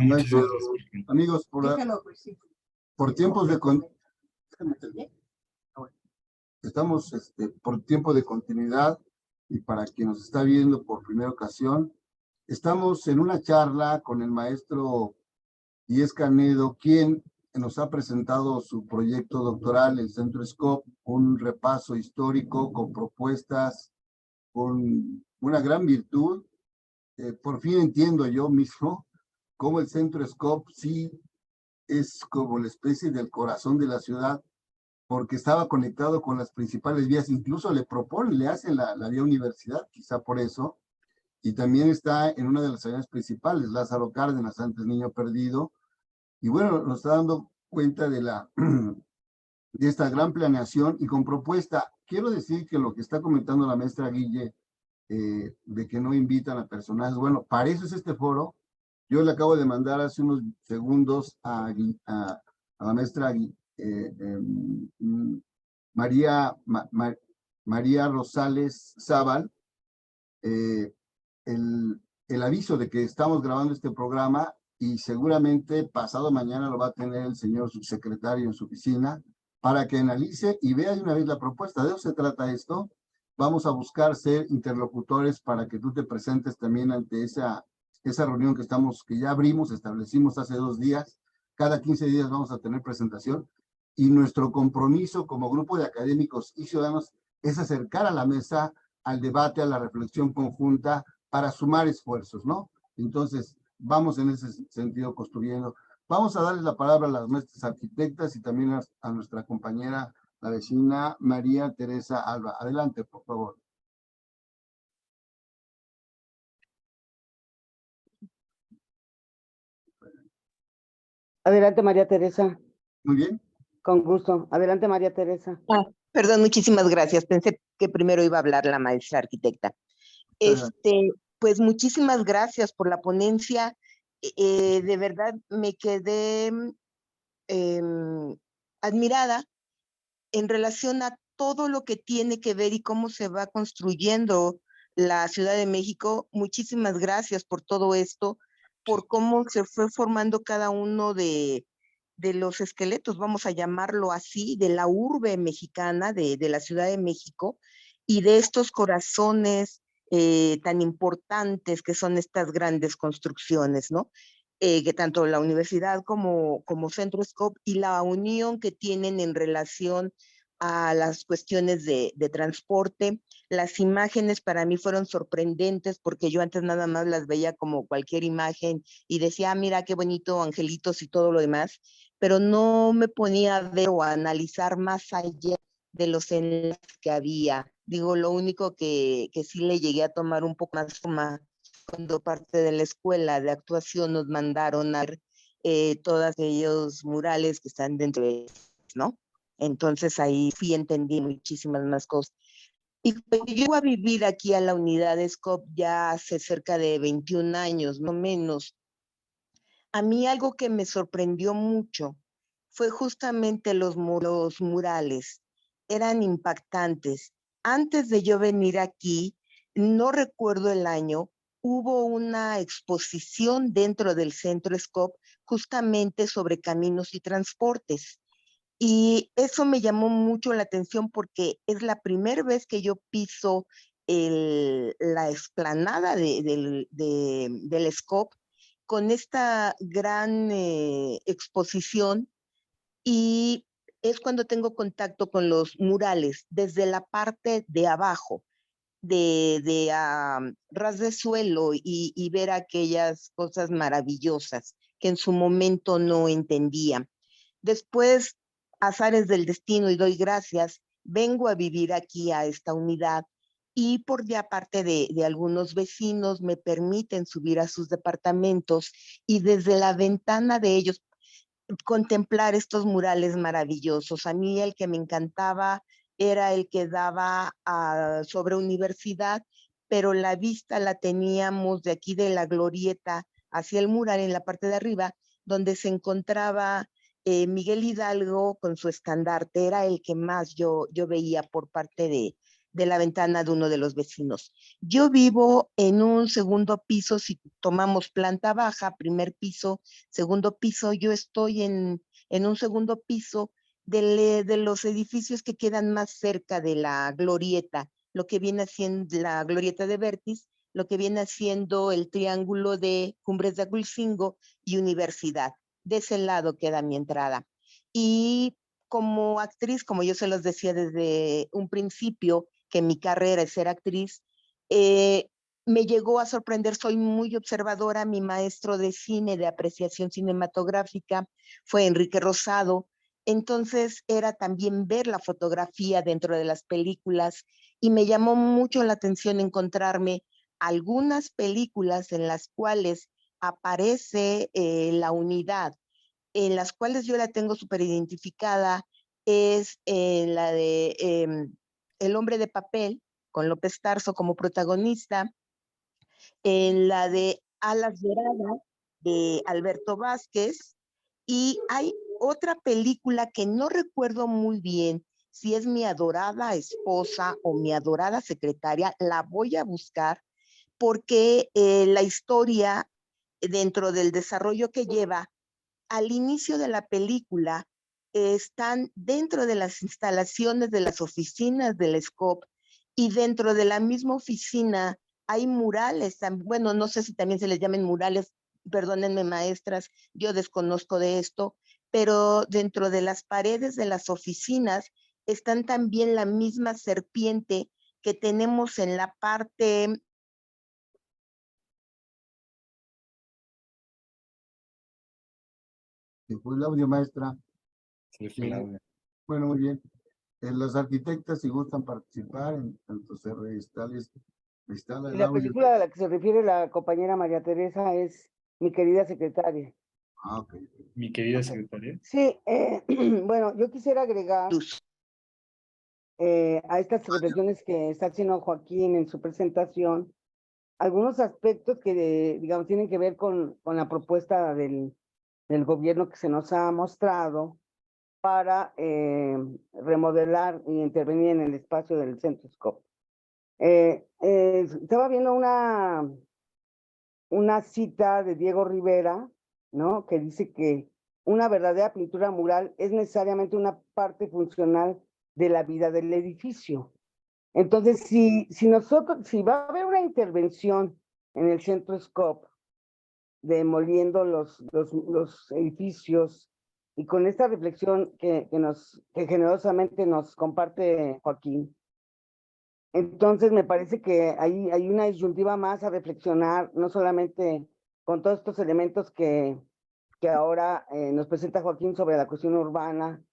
no hay pedo. Amigos, Déjalo, pues sí. por tiempos de estamos por tiempo de continuidad, y para quien nos está viendo por primera ocasión, estamos en una charla con el maestro Díez Canedo, quien nos ha presentado su proyecto doctoral, el Centro Scope, un repaso histórico con propuestas, con una gran virtud. Por fin entiendo yo mismo cómo el Centro Scope sí es como la especie del corazón de la ciudad, porque estaba conectado con las principales vías, incluso le hacen la vía universidad, quizá por eso, y también está en una de las avenidas principales, Lázaro Cárdenas, antes Niño Perdido, y bueno, nos está dando cuenta de esta gran planeación y con propuesta. Quiero decir que lo que está comentando la maestra Guille, de que no invitan a personajes, bueno, para eso es este foro. Yo le acabo de mandar hace unos segundos a la maestra María Rosales Zaval, el aviso de que estamos grabando este programa, y seguramente pasado mañana lo va a tener el señor subsecretario en su oficina para que analice y vea de una vez la propuesta. De eso se trata esto. Vamos a buscar ser interlocutores para que tú te presentes también ante esa reunión que ya establecimos hace 2 días. Cada 15 días vamos a tener presentación, y nuestro compromiso como grupo de académicos y ciudadanos es acercar a la mesa, al debate, a la reflexión conjunta, para sumar esfuerzos, ¿no? Entonces, vamos en ese sentido construyendo. Vamos a darles la palabra a las nuestras arquitectas y también a nuestra compañera, la vecina María Teresa Alba. Adelante, por favor. Adelante, María Teresa. Muy bien. Con gusto. Adelante, María Teresa. Perdón, muchísimas gracias. Pensé que primero iba a hablar la maestra arquitecta. Pues muchísimas gracias por la ponencia. De verdad me quedé admirada en relación a todo lo que tiene que ver y cómo se va construyendo la Ciudad de México. Muchísimas gracias por todo esto, por cómo se fue formando cada uno de los esqueletos, vamos a llamarlo así, de la urbe mexicana, de la Ciudad de México, y de estos corazones tan importantes que son estas grandes construcciones, ¿no? Que tanto la universidad como Centro Scope, y la unión que tienen en relación a las cuestiones de transporte. Las imágenes para mí fueron sorprendentes, porque yo antes nada más las veía como cualquier imagen y decía, mira qué bonito, angelitos y todo lo demás, pero no me ponía a ver o a analizar más allá de los enlaces que había. Digo, lo único que sí le llegué a tomar un poco más cuando parte de la escuela de actuación nos mandaron a ver todos aquellos murales que están dentro de ellos, ¿no? Entonces ahí fui, entendí muchísimas más cosas. Y yo llego a vivir aquí a la unidad de Scope ya hace cerca de 21 años, no menos. A mí algo que me sorprendió mucho fue justamente los murales. Eran impactantes. Antes de yo venir aquí, no recuerdo el año, hubo una exposición dentro del Centro Scope justamente sobre caminos y transportes. Y eso me llamó mucho la atención porque es la primera vez que yo piso la explanada del Scope con esta gran exposición, y es cuando tengo contacto con los murales desde la parte de abajo, de ras de suelo, y ver aquellas cosas maravillosas que en su momento no entendía. Después, azares del destino, y doy gracias, vengo a vivir aquí a esta unidad, y por ya parte de algunos vecinos me permiten subir a sus departamentos y desde la ventana de ellos contemplar estos murales maravillosos. A mí el que me encantaba era el que daba sobre universidad, pero la vista la teníamos de aquí de la glorieta hacia el mural en la parte de arriba, donde se encontraba Miguel Hidalgo con su estandarte. Era el que más yo veía por parte de la ventana de uno de los vecinos. Yo vivo en un segundo piso, si tomamos planta baja, primer piso, segundo piso, yo estoy en un segundo piso de los edificios que quedan más cerca de la glorieta, lo que viene siendo la glorieta de Vertis, lo que viene siendo el triángulo de Cumbres de Aguilcingo y Universidad. De ese lado queda mi entrada. Y como actriz, como yo se los decía desde un principio, que mi carrera es ser actriz, me llegó a sorprender, soy muy observadora, mi maestro de cine, de apreciación cinematográfica, fue Enrique Rosado, entonces era también ver la fotografía dentro de las películas y me llamó mucho la atención encontrarme algunas películas en las cuales aparece la unidad, en las cuales yo la tengo súper identificada, es la de El hombre de papel, con López Tarso como protagonista, en la de Alas Doradas, de Alberto Vázquez, y hay otra película que no recuerdo muy bien si es Mi adorada esposa o Mi adorada secretaria, la voy a buscar porque la historia dentro del desarrollo que lleva al inicio de la película están dentro de las instalaciones de las oficinas del SCOP y dentro de la misma oficina hay murales, bueno, no sé si también se les llamen murales, perdónenme maestras, yo desconozco de esto, pero dentro de las paredes de las oficinas están también la misma serpiente que tenemos en la parte. Se fue el audio, maestra. Se le fue el audio. Bueno, muy bien. Los arquitectas, si gustan participar en tanto se instala Y el la audio. película a la que se refiere la compañera María Teresa es Mi querida secretaria. Ah, ok. Mi querida secretaria. Sí, bueno, yo quisiera agregar a estas reflexiones que está haciendo Joaquín en su presentación, algunos aspectos que, digamos, tienen que ver con la propuesta del gobierno que se nos ha mostrado para remodelar y intervenir en el espacio del Centro Scope. Estaba viendo una cita de Diego Rivera, ¿no? Que dice que una verdadera pintura mural es necesariamente una parte funcional de la vida del edificio. Entonces, si va a haber una intervención en el Centro Scope, demoliendo los edificios, y con esta reflexión que generosamente nos comparte Joaquín, entonces me parece que hay una disyuntiva más a reflexionar, no solamente con todos estos elementos que ahora nos presenta Joaquín sobre la cuestión urbana,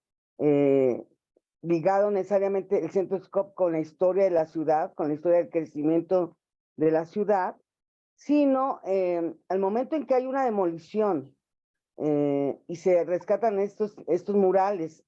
ligado necesariamente el Centro Scope con la historia de la ciudad, con la historia del crecimiento de la ciudad, sino al momento en que hay una demolición y se rescatan estos murales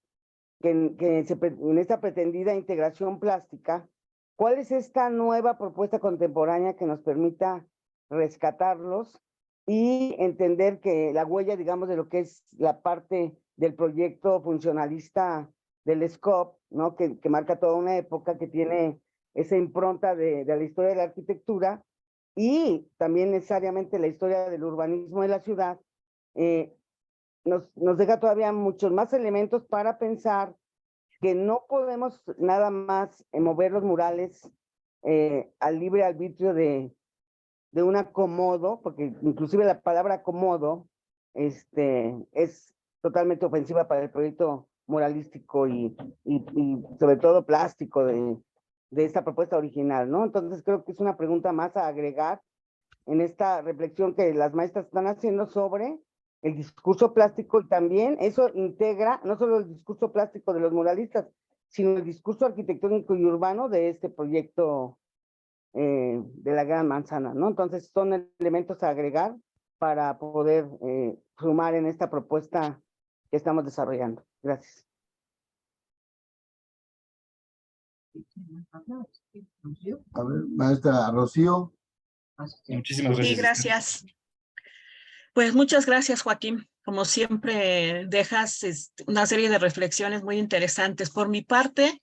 en esta pretendida integración plástica, ¿cuál es esta nueva propuesta contemporánea que nos permita rescatarlos y entender que la huella, digamos, de lo que es la parte del proyecto funcionalista del SCOP, ¿no? Que marca toda una época, que tiene esa impronta de la historia de la arquitectura y también necesariamente la historia del urbanismo de la ciudad, nos deja todavía muchos más elementos para pensar que no podemos nada más mover los murales al libre arbitrio de un acomodo, porque inclusive la palabra acomodo es totalmente ofensiva para el proyecto muralístico y sobre todo plástico de esta propuesta original, ¿no? Entonces creo que es una pregunta más a agregar en esta reflexión que las maestras están haciendo sobre el discurso plástico, y también eso integra no solo el discurso plástico de los muralistas, sino el discurso arquitectónico y urbano de este proyecto de la Gran Manzana, ¿no? Entonces son elementos a agregar para poder sumar en esta propuesta que estamos desarrollando. Gracias. A ver, maestra Rocío. Muchísimas Sí, gracias. gracias. Pues muchas gracias, Joaquín. Como siempre, dejas una serie de reflexiones muy interesantes. Por mi parte,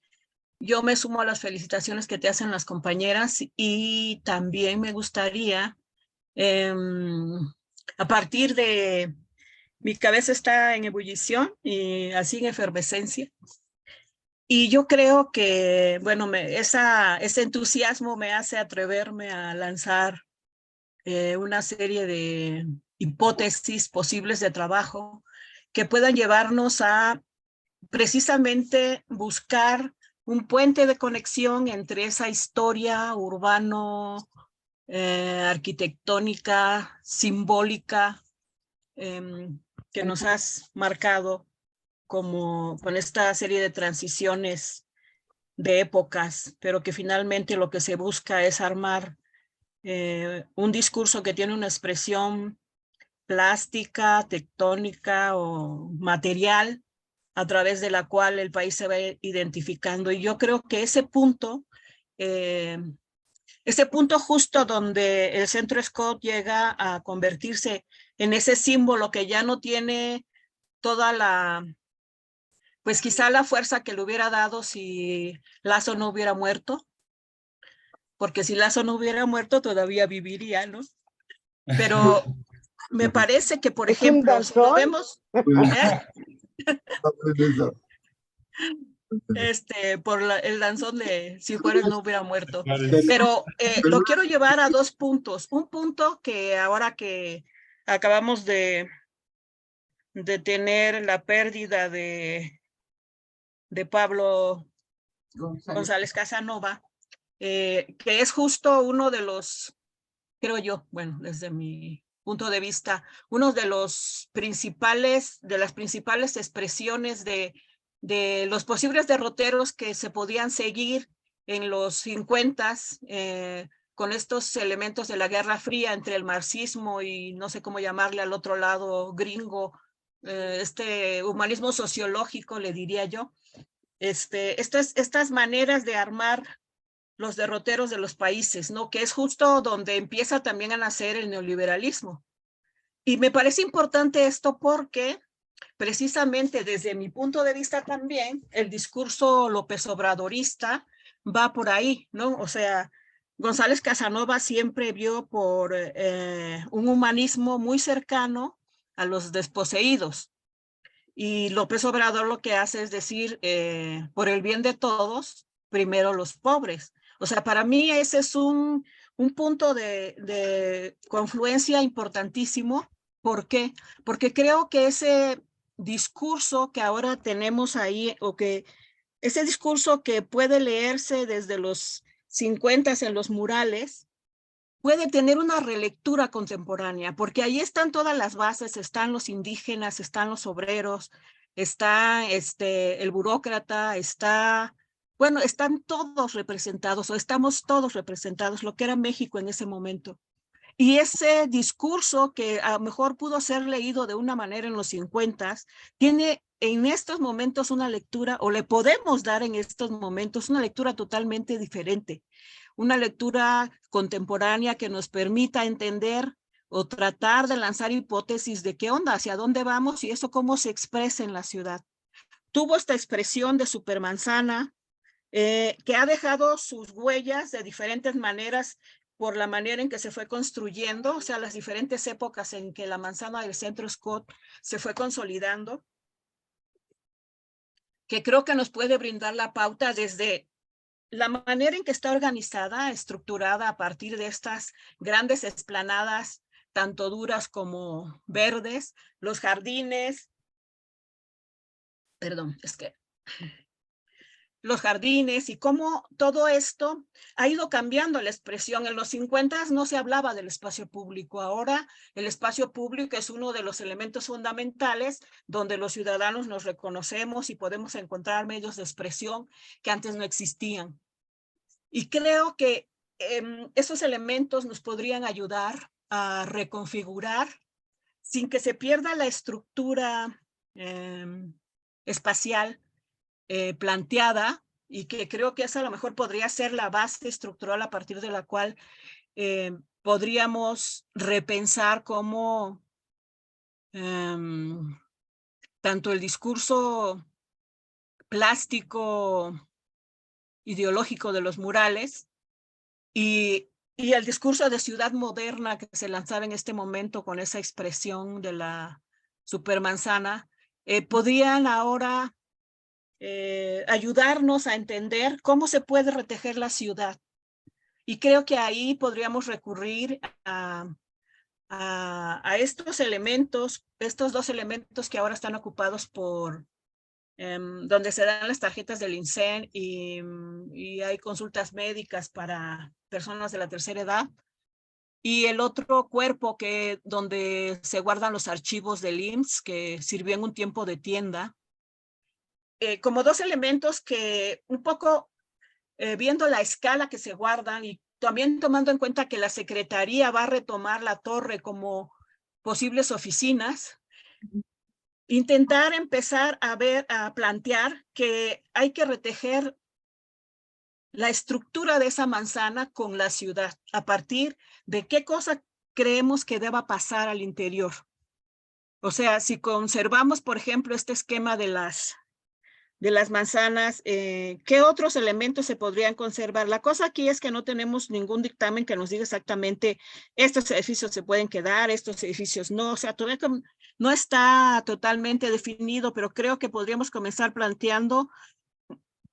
yo me sumo a las felicitaciones que te hacen las compañeras y también me gustaría, a partir de mi cabeza está en ebullición y así en efervescencia. Y yo creo que, bueno, ese entusiasmo me hace atreverme a lanzar una serie de hipótesis posibles de trabajo que puedan llevarnos a precisamente buscar un puente de conexión entre esa historia urbano, arquitectónica, simbólica, que nos has marcado como con esta serie de transiciones de épocas, pero que finalmente lo que se busca es armar un discurso que tiene una expresión plástica, tectónica o material a través de la cual el país se va identificando. Y yo creo que ese punto justo donde el Centro Scott llega a convertirse en ese símbolo que ya no tiene toda pues quizá la fuerza que le hubiera dado si Lazo no hubiera muerto, porque si Lazo no hubiera muerto todavía viviría, ¿no? Pero me parece que, por ejemplo, si lo vemos, por el danzón de Si Juárez no hubiera muerto. Pero lo quiero llevar a dos puntos. Un punto que ahora que acabamos de tener la pérdida de Pablo González Casanova, que es justo uno de los, creo yo, bueno, desde mi punto de vista, uno de las principales expresiones de los posibles derroteros que se podían seguir en los 50s, con estos elementos de la Guerra Fría entre el marxismo y no sé cómo llamarle al otro lado gringo, este humanismo sociológico, le diría yo. Estas maneras de armar los derroteros de los países, ¿no? Que es justo donde empieza también a nacer el neoliberalismo. Y me parece importante esto porque precisamente desde mi punto de vista también el discurso López Obradorista va por ahí, ¿no? O sea, González Casanova siempre vio por un humanismo muy cercano a los desposeídos. Y López Obrador lo que hace es decir, por el bien de todos, primero los pobres. O sea, para mí ese es un punto de confluencia importantísimo. ¿Por qué? Porque creo que ese discurso que ahora tenemos ahí, o que ese discurso que puede leerse desde los 50 en los murales, puede tener una relectura contemporánea, porque ahí están todas las bases, están los indígenas, están los obreros, está el burócrata, bueno, están todos representados, o estamos todos representados, lo que era México en ese momento. Y ese discurso que a lo mejor pudo ser leído de una manera en los 50s, tiene en estos momentos una lectura, o le podemos dar en estos momentos una lectura totalmente diferente. Una lectura contemporánea que nos permita entender o tratar de lanzar hipótesis de qué onda, hacia dónde vamos y eso cómo se expresa en la ciudad. Tuvo esta expresión de supermanzana, que ha dejado sus huellas de diferentes maneras por la manera en que se fue construyendo, o sea, las diferentes épocas en que la manzana del Centro Scott se fue consolidando, que creo que nos puede brindar la pauta desde la manera en que está organizada, estructurada a partir de estas grandes explanadas, tanto duras como verdes, los jardines, los jardines y cómo todo esto ha ido cambiando la expresión. En los 50 no se hablaba del espacio público. Ahora el espacio público es uno de los elementos fundamentales donde los ciudadanos nos reconocemos y podemos encontrar medios de expresión que antes no existían. Y creo que esos elementos nos podrían ayudar a reconfigurar sin que se pierda la estructura espacial planteada, y que creo que esa a lo mejor podría ser la base estructural a partir de la cual podríamos repensar cómo tanto el discurso plástico ideológico de los murales y el discurso de ciudad moderna que se lanzaba en este momento con esa expresión de la supermanzana, podrían ahora ayudarnos a entender cómo se puede retejer la ciudad. Y creo que ahí podríamos recurrir a estos elementos, estos dos elementos que ahora están ocupados por donde se dan las tarjetas del INSEE y hay consultas médicas para personas de la tercera edad. Y el otro cuerpo donde se guardan los archivos del IMSS, que sirvió en un tiempo de tienda. Como dos elementos que un poco viendo la escala que se guardan y también tomando en cuenta que la Secretaría va a retomar la torre como posibles oficinas, intentar empezar a plantear que hay que retejer la estructura de esa manzana con la ciudad, a partir de qué cosa creemos que deba pasar al interior. O sea, si conservamos, por ejemplo, este esquema de las manzanas, ¿qué otros elementos se podrían conservar? La cosa aquí es que no tenemos ningún dictamen que nos diga exactamente estos edificios se pueden quedar, estos edificios no, o sea, todavía no está totalmente definido, pero creo que podríamos comenzar planteando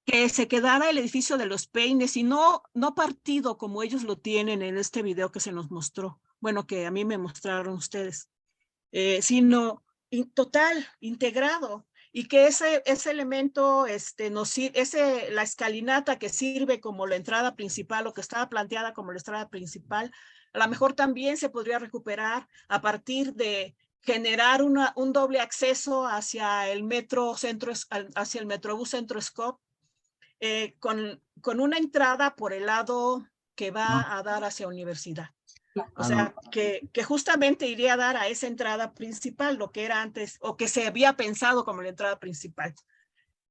que se quedara el edificio de los Peines y no partido como ellos lo tienen en este video que se nos mostró, bueno, que a mí me mostraron ustedes, sino total, integrado, y que ese elemento, la escalinata que sirve como la entrada principal o que estaba planteada como la entrada principal, a lo mejor también se podría recuperar a partir de generar un doble acceso hacia el hacia el Metrobús Centro Scope, con una entrada por el lado que va a dar hacia universidad. O sea, que justamente iría a dar a esa entrada principal, lo que era antes, o que se había pensado como la entrada principal.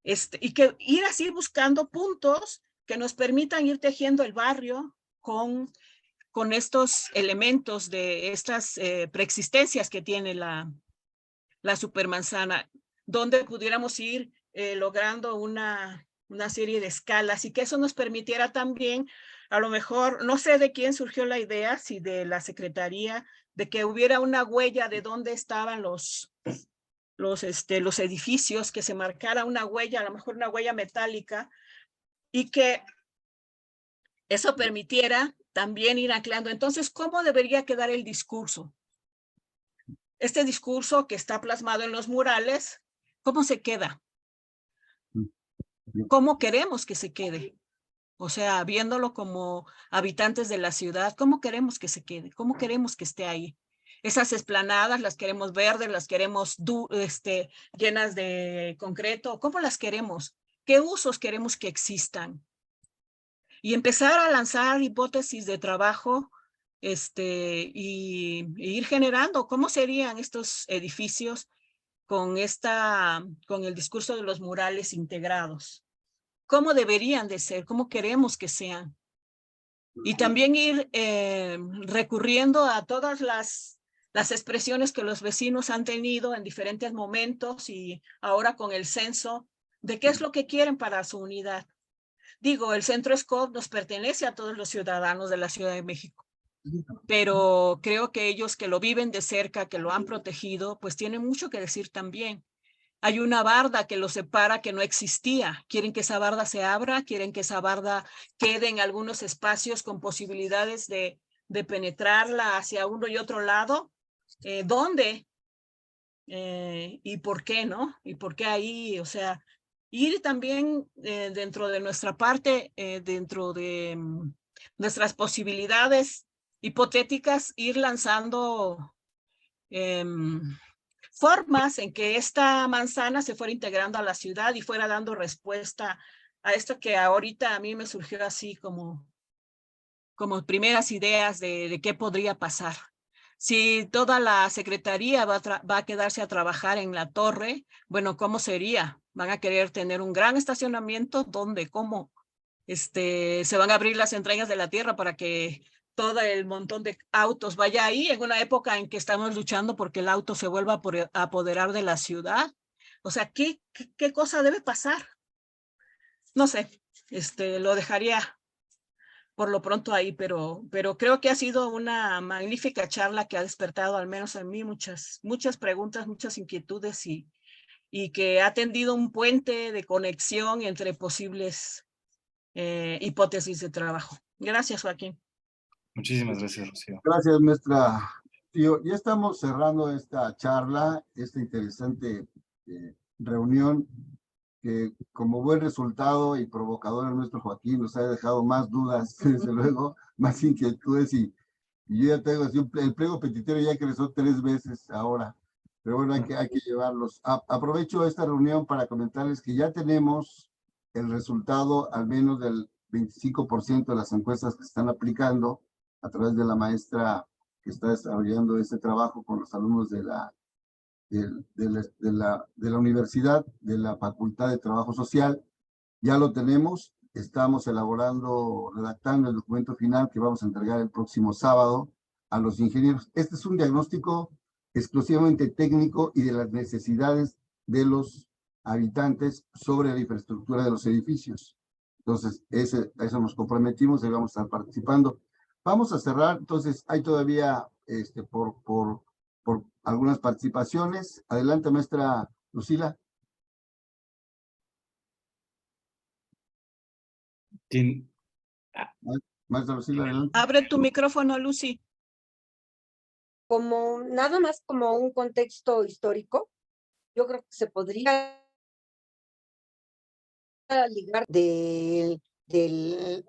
Y que ir así buscando puntos que nos permitan ir tejiendo el barrio con estos elementos de estas preexistencias que tiene la supermanzana, donde pudiéramos ir logrando una serie de escalas y que eso nos permitiera también, a lo mejor, no sé de quién surgió la idea, si de la Secretaría, de que hubiera una huella de dónde estaban los edificios, que se marcara una huella, a lo mejor una huella metálica, y que eso permitiera también ir anclando. Entonces, ¿cómo debería quedar el discurso? Este discurso que está plasmado en los murales, ¿cómo se queda? ¿Cómo queremos que se quede? O sea, viéndolo como habitantes de la ciudad, ¿cómo queremos que se quede? ¿Cómo queremos que esté ahí? Esas esplanadas las queremos verdes, las queremos llenas de concreto. ¿Cómo las queremos? ¿Qué usos queremos que existan? Y empezar a lanzar hipótesis de trabajo y ir generando cómo serían estos edificios con el discurso de los murales integrados. ¿Cómo deberían de ser? ¿Cómo queremos que sean? Y también ir recurriendo a todas las expresiones que los vecinos han tenido en diferentes momentos y ahora con el censo, de qué es lo que quieren para su unidad. Digo, el Centro Scope nos pertenece a todos los ciudadanos de la Ciudad de México, pero creo que ellos que lo viven de cerca, que lo han protegido, pues tienen mucho que decir también. Hay una barda que los separa que no existía. Quieren que esa barda se abra, quieren que esa barda quede en algunos espacios con posibilidades de penetrarla hacia uno y otro lado. ¿Dónde? ¿Y por qué, no? ¿Y por qué ahí? O sea, ir también dentro de nuestra parte, dentro de nuestras posibilidades hipotéticas, ir lanzando formas en que esta manzana se fuera integrando a la ciudad y fuera dando respuesta a esto que ahorita a mí me surgió así como primeras ideas de qué podría pasar. Si toda la secretaría va a quedarse a trabajar en la torre, bueno, ¿cómo sería? ¿Van a querer tener un gran estacionamiento? ¿Dónde? ¿Cómo? Se van a abrir las entrañas de la tierra para que todo el montón de autos vaya ahí en una época en que estamos luchando porque el auto se vuelva a apoderar de la ciudad. O sea, ¿qué cosa debe pasar? No sé, lo dejaría por lo pronto ahí, pero creo que ha sido una magnífica charla que ha despertado al menos en mí muchas preguntas, muchas inquietudes y que ha tendido un puente de conexión entre posibles hipótesis de trabajo. Gracias, Joaquín. Muchísimas gracias, Rocío. Gracias, maestra. Tío, ya estamos cerrando esta charla, esta interesante reunión que como buen resultado y provocador a nuestro Joaquín nos ha dejado más dudas, desde luego, más inquietudes y yo ya tengo así el pliego petitorio ya creció 3 veces ahora, pero bueno, hay que llevarlos. Aprovecho esta reunión para comentarles que ya tenemos el resultado al menos del 25% de las encuestas que se están aplicando a través de la maestra que está desarrollando este trabajo con los alumnos de la universidad, de la Facultad de Trabajo Social. Ya lo tenemos, estamos redactando el documento final que vamos a entregar el próximo sábado a los ingenieros. Este es un diagnóstico exclusivamente técnico y de las necesidades de los habitantes sobre la infraestructura de los edificios. Entonces, a eso nos comprometimos y vamos a estar participando. Vamos a cerrar, entonces hay todavía por algunas participaciones. Adelante, maestra Lucila. Maestra Lucila, adelante. Abre tu micrófono, Lucy. Nada más como un contexto histórico, yo creo que se podría ligar de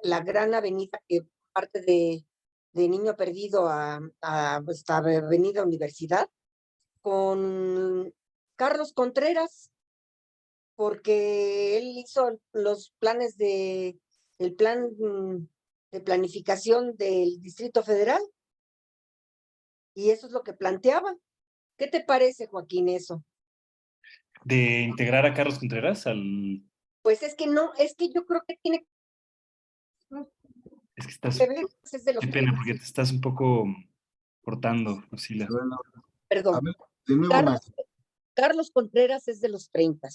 la gran avenida que parte de Niño Perdido a esta avenida Universidad, con Carlos Contreras, porque él hizo los planes el plan de planificación del Distrito Federal, y eso es lo que planteaba. ¿Qué te parece, Joaquín, eso? ¿De integrar a Carlos Contreras al...? Pues es que yo creo que tiene Es que estás... que ver, es de los Qué pena, porque te estás un poco cortando, Lucila. Bueno, perdón. a ver, de nuevo, Carlos Contreras es de los 30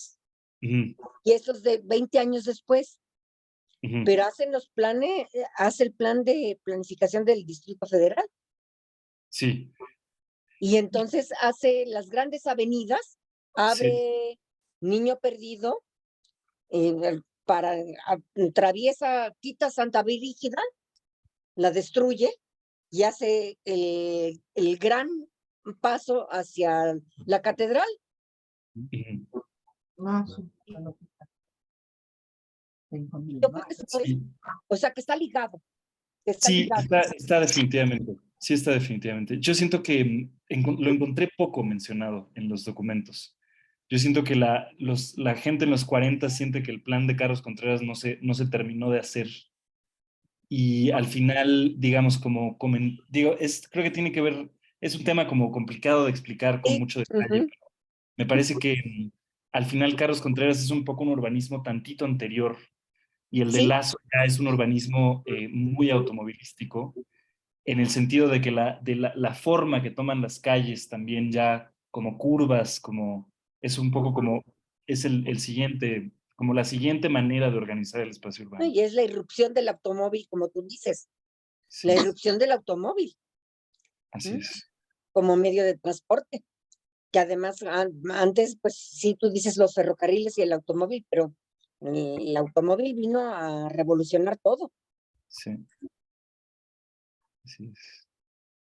y eso es de 20 años después, pero hacen los planes, hace el plan de planificación del Distrito Federal. Sí. Y entonces hace las grandes avenidas, abre Niño Perdido, atraviesa, quita Santa Brígida, la destruye y hace el gran paso hacia la catedral. Yo creo que o sea, que está ligado. Está definitivamente. Sí, está definitivamente. Yo siento que lo encontré poco mencionado en los documentos. Yo siento que la gente en los 40 siente que el plan de Carlos Contreras no se terminó de hacer. Y al final, digamos, creo que tiene que ver, es un tema como complicado de explicar con mucho detalle. Pero me parece que al final Carlos Contreras es un poco un urbanismo tantito anterior y el de Lazo ya es un urbanismo muy automovilístico, en el sentido de que la forma que toman las calles también ya como curvas, es un poco como, es el siguiente, como la siguiente manera de organizar el espacio urbano. Y es la irrupción del automóvil, como tú dices, la irrupción del automóvil. Así es. Como medio de transporte, que además antes, pues sí, tú dices los ferrocarriles y el automóvil, pero el automóvil vino a revolucionar todo. Sí. Así es.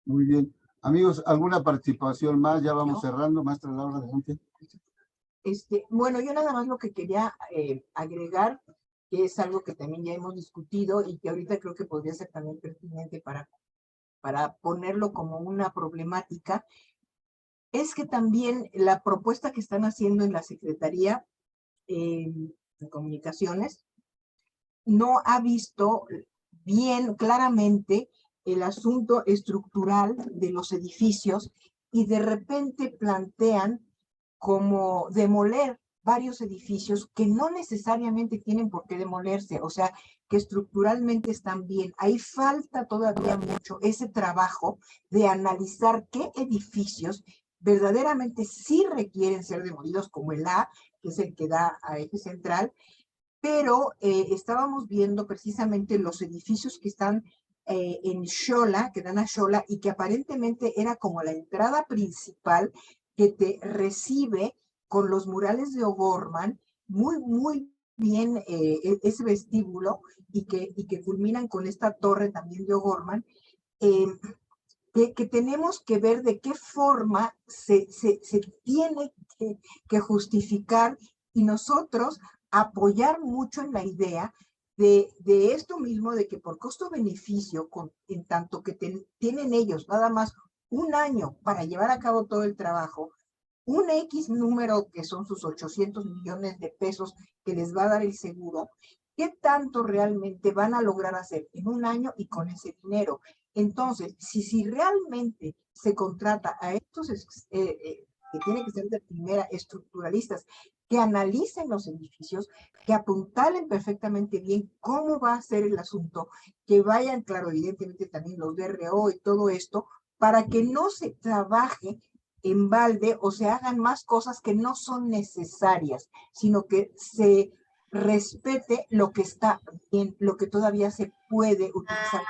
Muy bien. Amigos, ¿alguna participación más? Ya vamos cerrando. Maestra Laura, adelante. Bueno, yo nada más lo que quería agregar, que es algo que también ya hemos discutido y que ahorita creo que podría ser también pertinente para ponerlo como una problemática, es que también la propuesta que están haciendo en la Secretaría de Comunicaciones no ha visto bien claramente el asunto estructural de los edificios y de repente plantean como demoler varios edificios que no necesariamente tienen por qué demolerse, o sea, que estructuralmente están bien. Ahí falta todavía mucho ese trabajo de analizar qué edificios verdaderamente sí requieren ser demolidos, como el A, que es el que da a Eje Central, pero estábamos viendo precisamente los edificios que están en Xola, que dan a Xola, y que aparentemente era como la entrada principal que te recibe con los murales de O'Gorman, muy bien ese vestíbulo, y que culminan con esta torre también de O'Gorman, que tenemos que ver de qué forma se tiene que justificar, y nosotros apoyar mucho en la idea de esto mismo, de que por costo-beneficio, en tanto que tienen ellos nada más un año para llevar a cabo todo el trabajo, un X número que son sus 800 millones de pesos que les va a dar el seguro, ¿qué tanto realmente van a lograr hacer en un año y con ese dinero? Entonces, si realmente se contrata a estos que tienen que ser de primera estructuralistas, que analicen los edificios, que apuntalen perfectamente bien cómo va a ser el asunto, que vayan, claro, evidentemente también los DRO y todo esto, para que no se trabaje en balde o se hagan más cosas que no son necesarias, sino que se respete lo que está bien, lo que todavía se puede utilizar.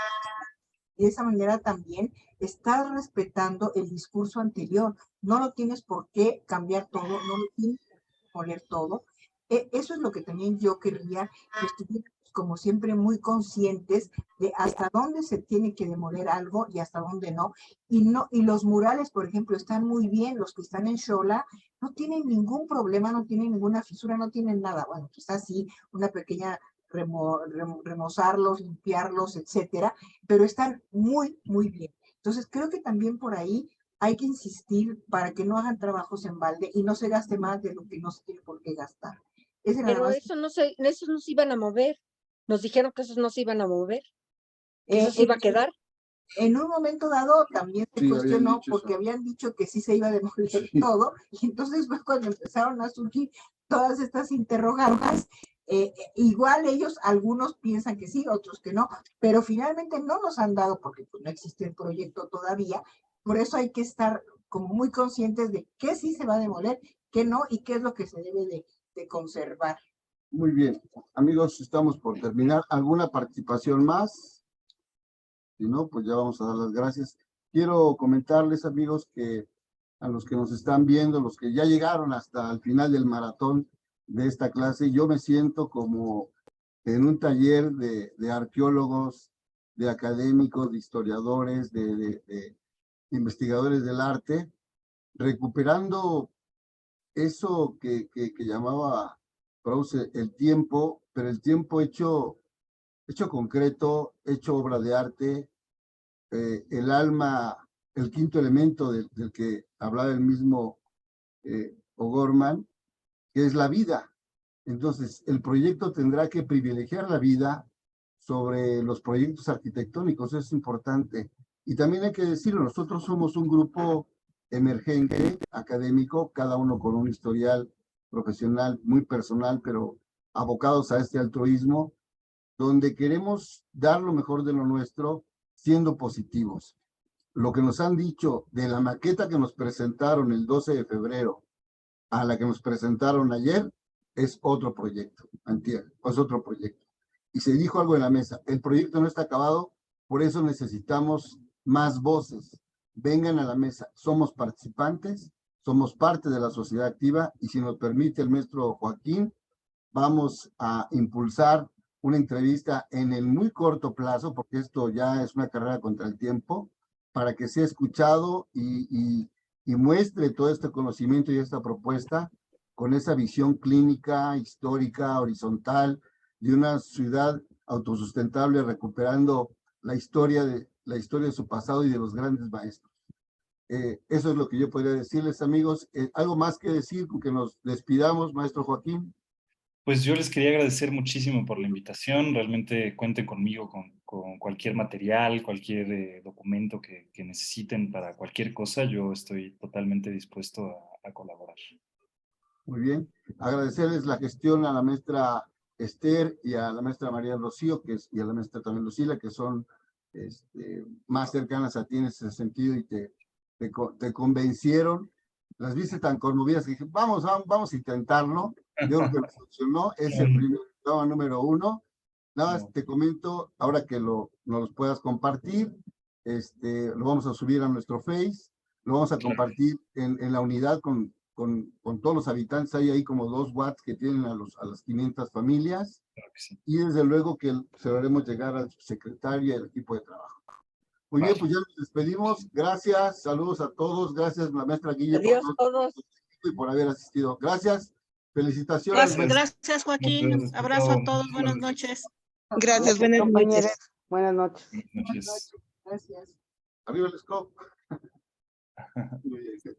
Y de esa manera también estás respetando el discurso anterior. No lo tienes por qué cambiar todo, no lo tienes por qué poner todo. Eso es lo que también yo querría que estuviéramos, como siempre, muy conscientes de hasta dónde se tiene que demoler algo y hasta dónde no. Y los murales, por ejemplo, están muy bien. Los que están en Xola no tienen ningún problema, no tienen ninguna fisura, no tienen nada. Bueno, quizás sí, una pequeña remozarlos, limpiarlos, etcétera, pero están muy bien. Entonces, creo que también por ahí hay que insistir para que no hagan trabajos en balde y no se gaste más de lo que no se tiene por qué gastar. Pero eso no se iban a mover. Nos dijeron que esos no se iban a mover. ¿Eso se iba a quedar? En un momento dado también se cuestionó porque habían dicho que sí se iba a demoler todo, y entonces fue cuando empezaron a surgir todas estas interrogantes. Igual ellos, algunos piensan que sí, otros que no, pero finalmente no nos han dado, porque pues, no existe el proyecto todavía. Por eso hay que estar como muy conscientes de qué sí se va a demoler, qué no, y qué es lo que se debe de conservar. Muy bien, amigos, estamos por terminar. ¿Alguna participación más? Si no, pues ya vamos a dar las gracias. Quiero comentarles, amigos, que a los que nos están viendo, los que ya llegaron hasta el final del maratón de esta clase, yo me siento como en un taller de arqueólogos, de académicos, de historiadores, de investigadores del arte, recuperando eso que llamaba Proust el tiempo, pero el tiempo hecho concreto, hecho obra de arte, el alma, el quinto elemento del que hablaba el mismo O'Gorman, que es la vida. Entonces, el proyecto tendrá que privilegiar la vida sobre los proyectos arquitectónicos, eso es importante. Y también hay que decirlo, nosotros somos un grupo emergente, académico, cada uno con un historial profesional muy personal, pero abocados a este altruismo, donde queremos dar lo mejor de lo nuestro siendo positivos. Lo que nos han dicho de la maqueta que nos presentaron el 12 de febrero a la que nos presentaron ayer es otro proyecto, antier, es otro proyecto. Y se dijo algo en la mesa, el proyecto no está acabado, por eso necesitamos más voces. Vengan a la mesa, somos participantes, somos parte de la sociedad activa y si nos permite el maestro Joaquín, vamos a impulsar una entrevista en el muy corto plazo, porque esto ya es una carrera contra el tiempo, para que sea escuchado y muestre todo este conocimiento y esta propuesta con esa visión clínica, histórica, horizontal, de una ciudad autosustentable recuperando la historia de su pasado y de los grandes maestros. Eso es lo que yo podría decirles, amigos. ¿Algo más que decir con que nos despidamos, maestro Joaquín? Pues yo les quería agradecer muchísimo por la invitación, realmente cuenten conmigo con con cualquier material, cualquier documento que necesiten para cualquier cosa, yo estoy totalmente dispuesto a colaborar. Muy bien. Agradecerles la gestión a la maestra Esther y a la maestra María Rocío, y a la maestra también Lucila, que son más cercanas a ti en ese sentido y te convencieron. Las viste tan conmovidas que dije, vamos a intentarlo. Yo creo que funcionó. Es el primer programa número 1. Nada más te comento, ahora que nos los puedas compartir, lo vamos a subir a nuestro Face, lo vamos a compartir en la unidad con todos los habitantes. Hay ahí como 2 watts que tienen a las 500 familias. Claro que sí. Y desde luego que se lo haremos llegar al secretario y al equipo de trabajo. Muy bien, pues ya nos despedimos. Gracias, saludos a todos. Gracias, la maestra Guille. Adiós todos. Y por haber asistido. Gracias. Felicitaciones. Gracias, Joaquín. Abrazo a todos. Buenas noches. Gracias, buenas compañeros. noches. Buenas noches. Buenas noches. Gracias. Arriba el scope. Muy bien.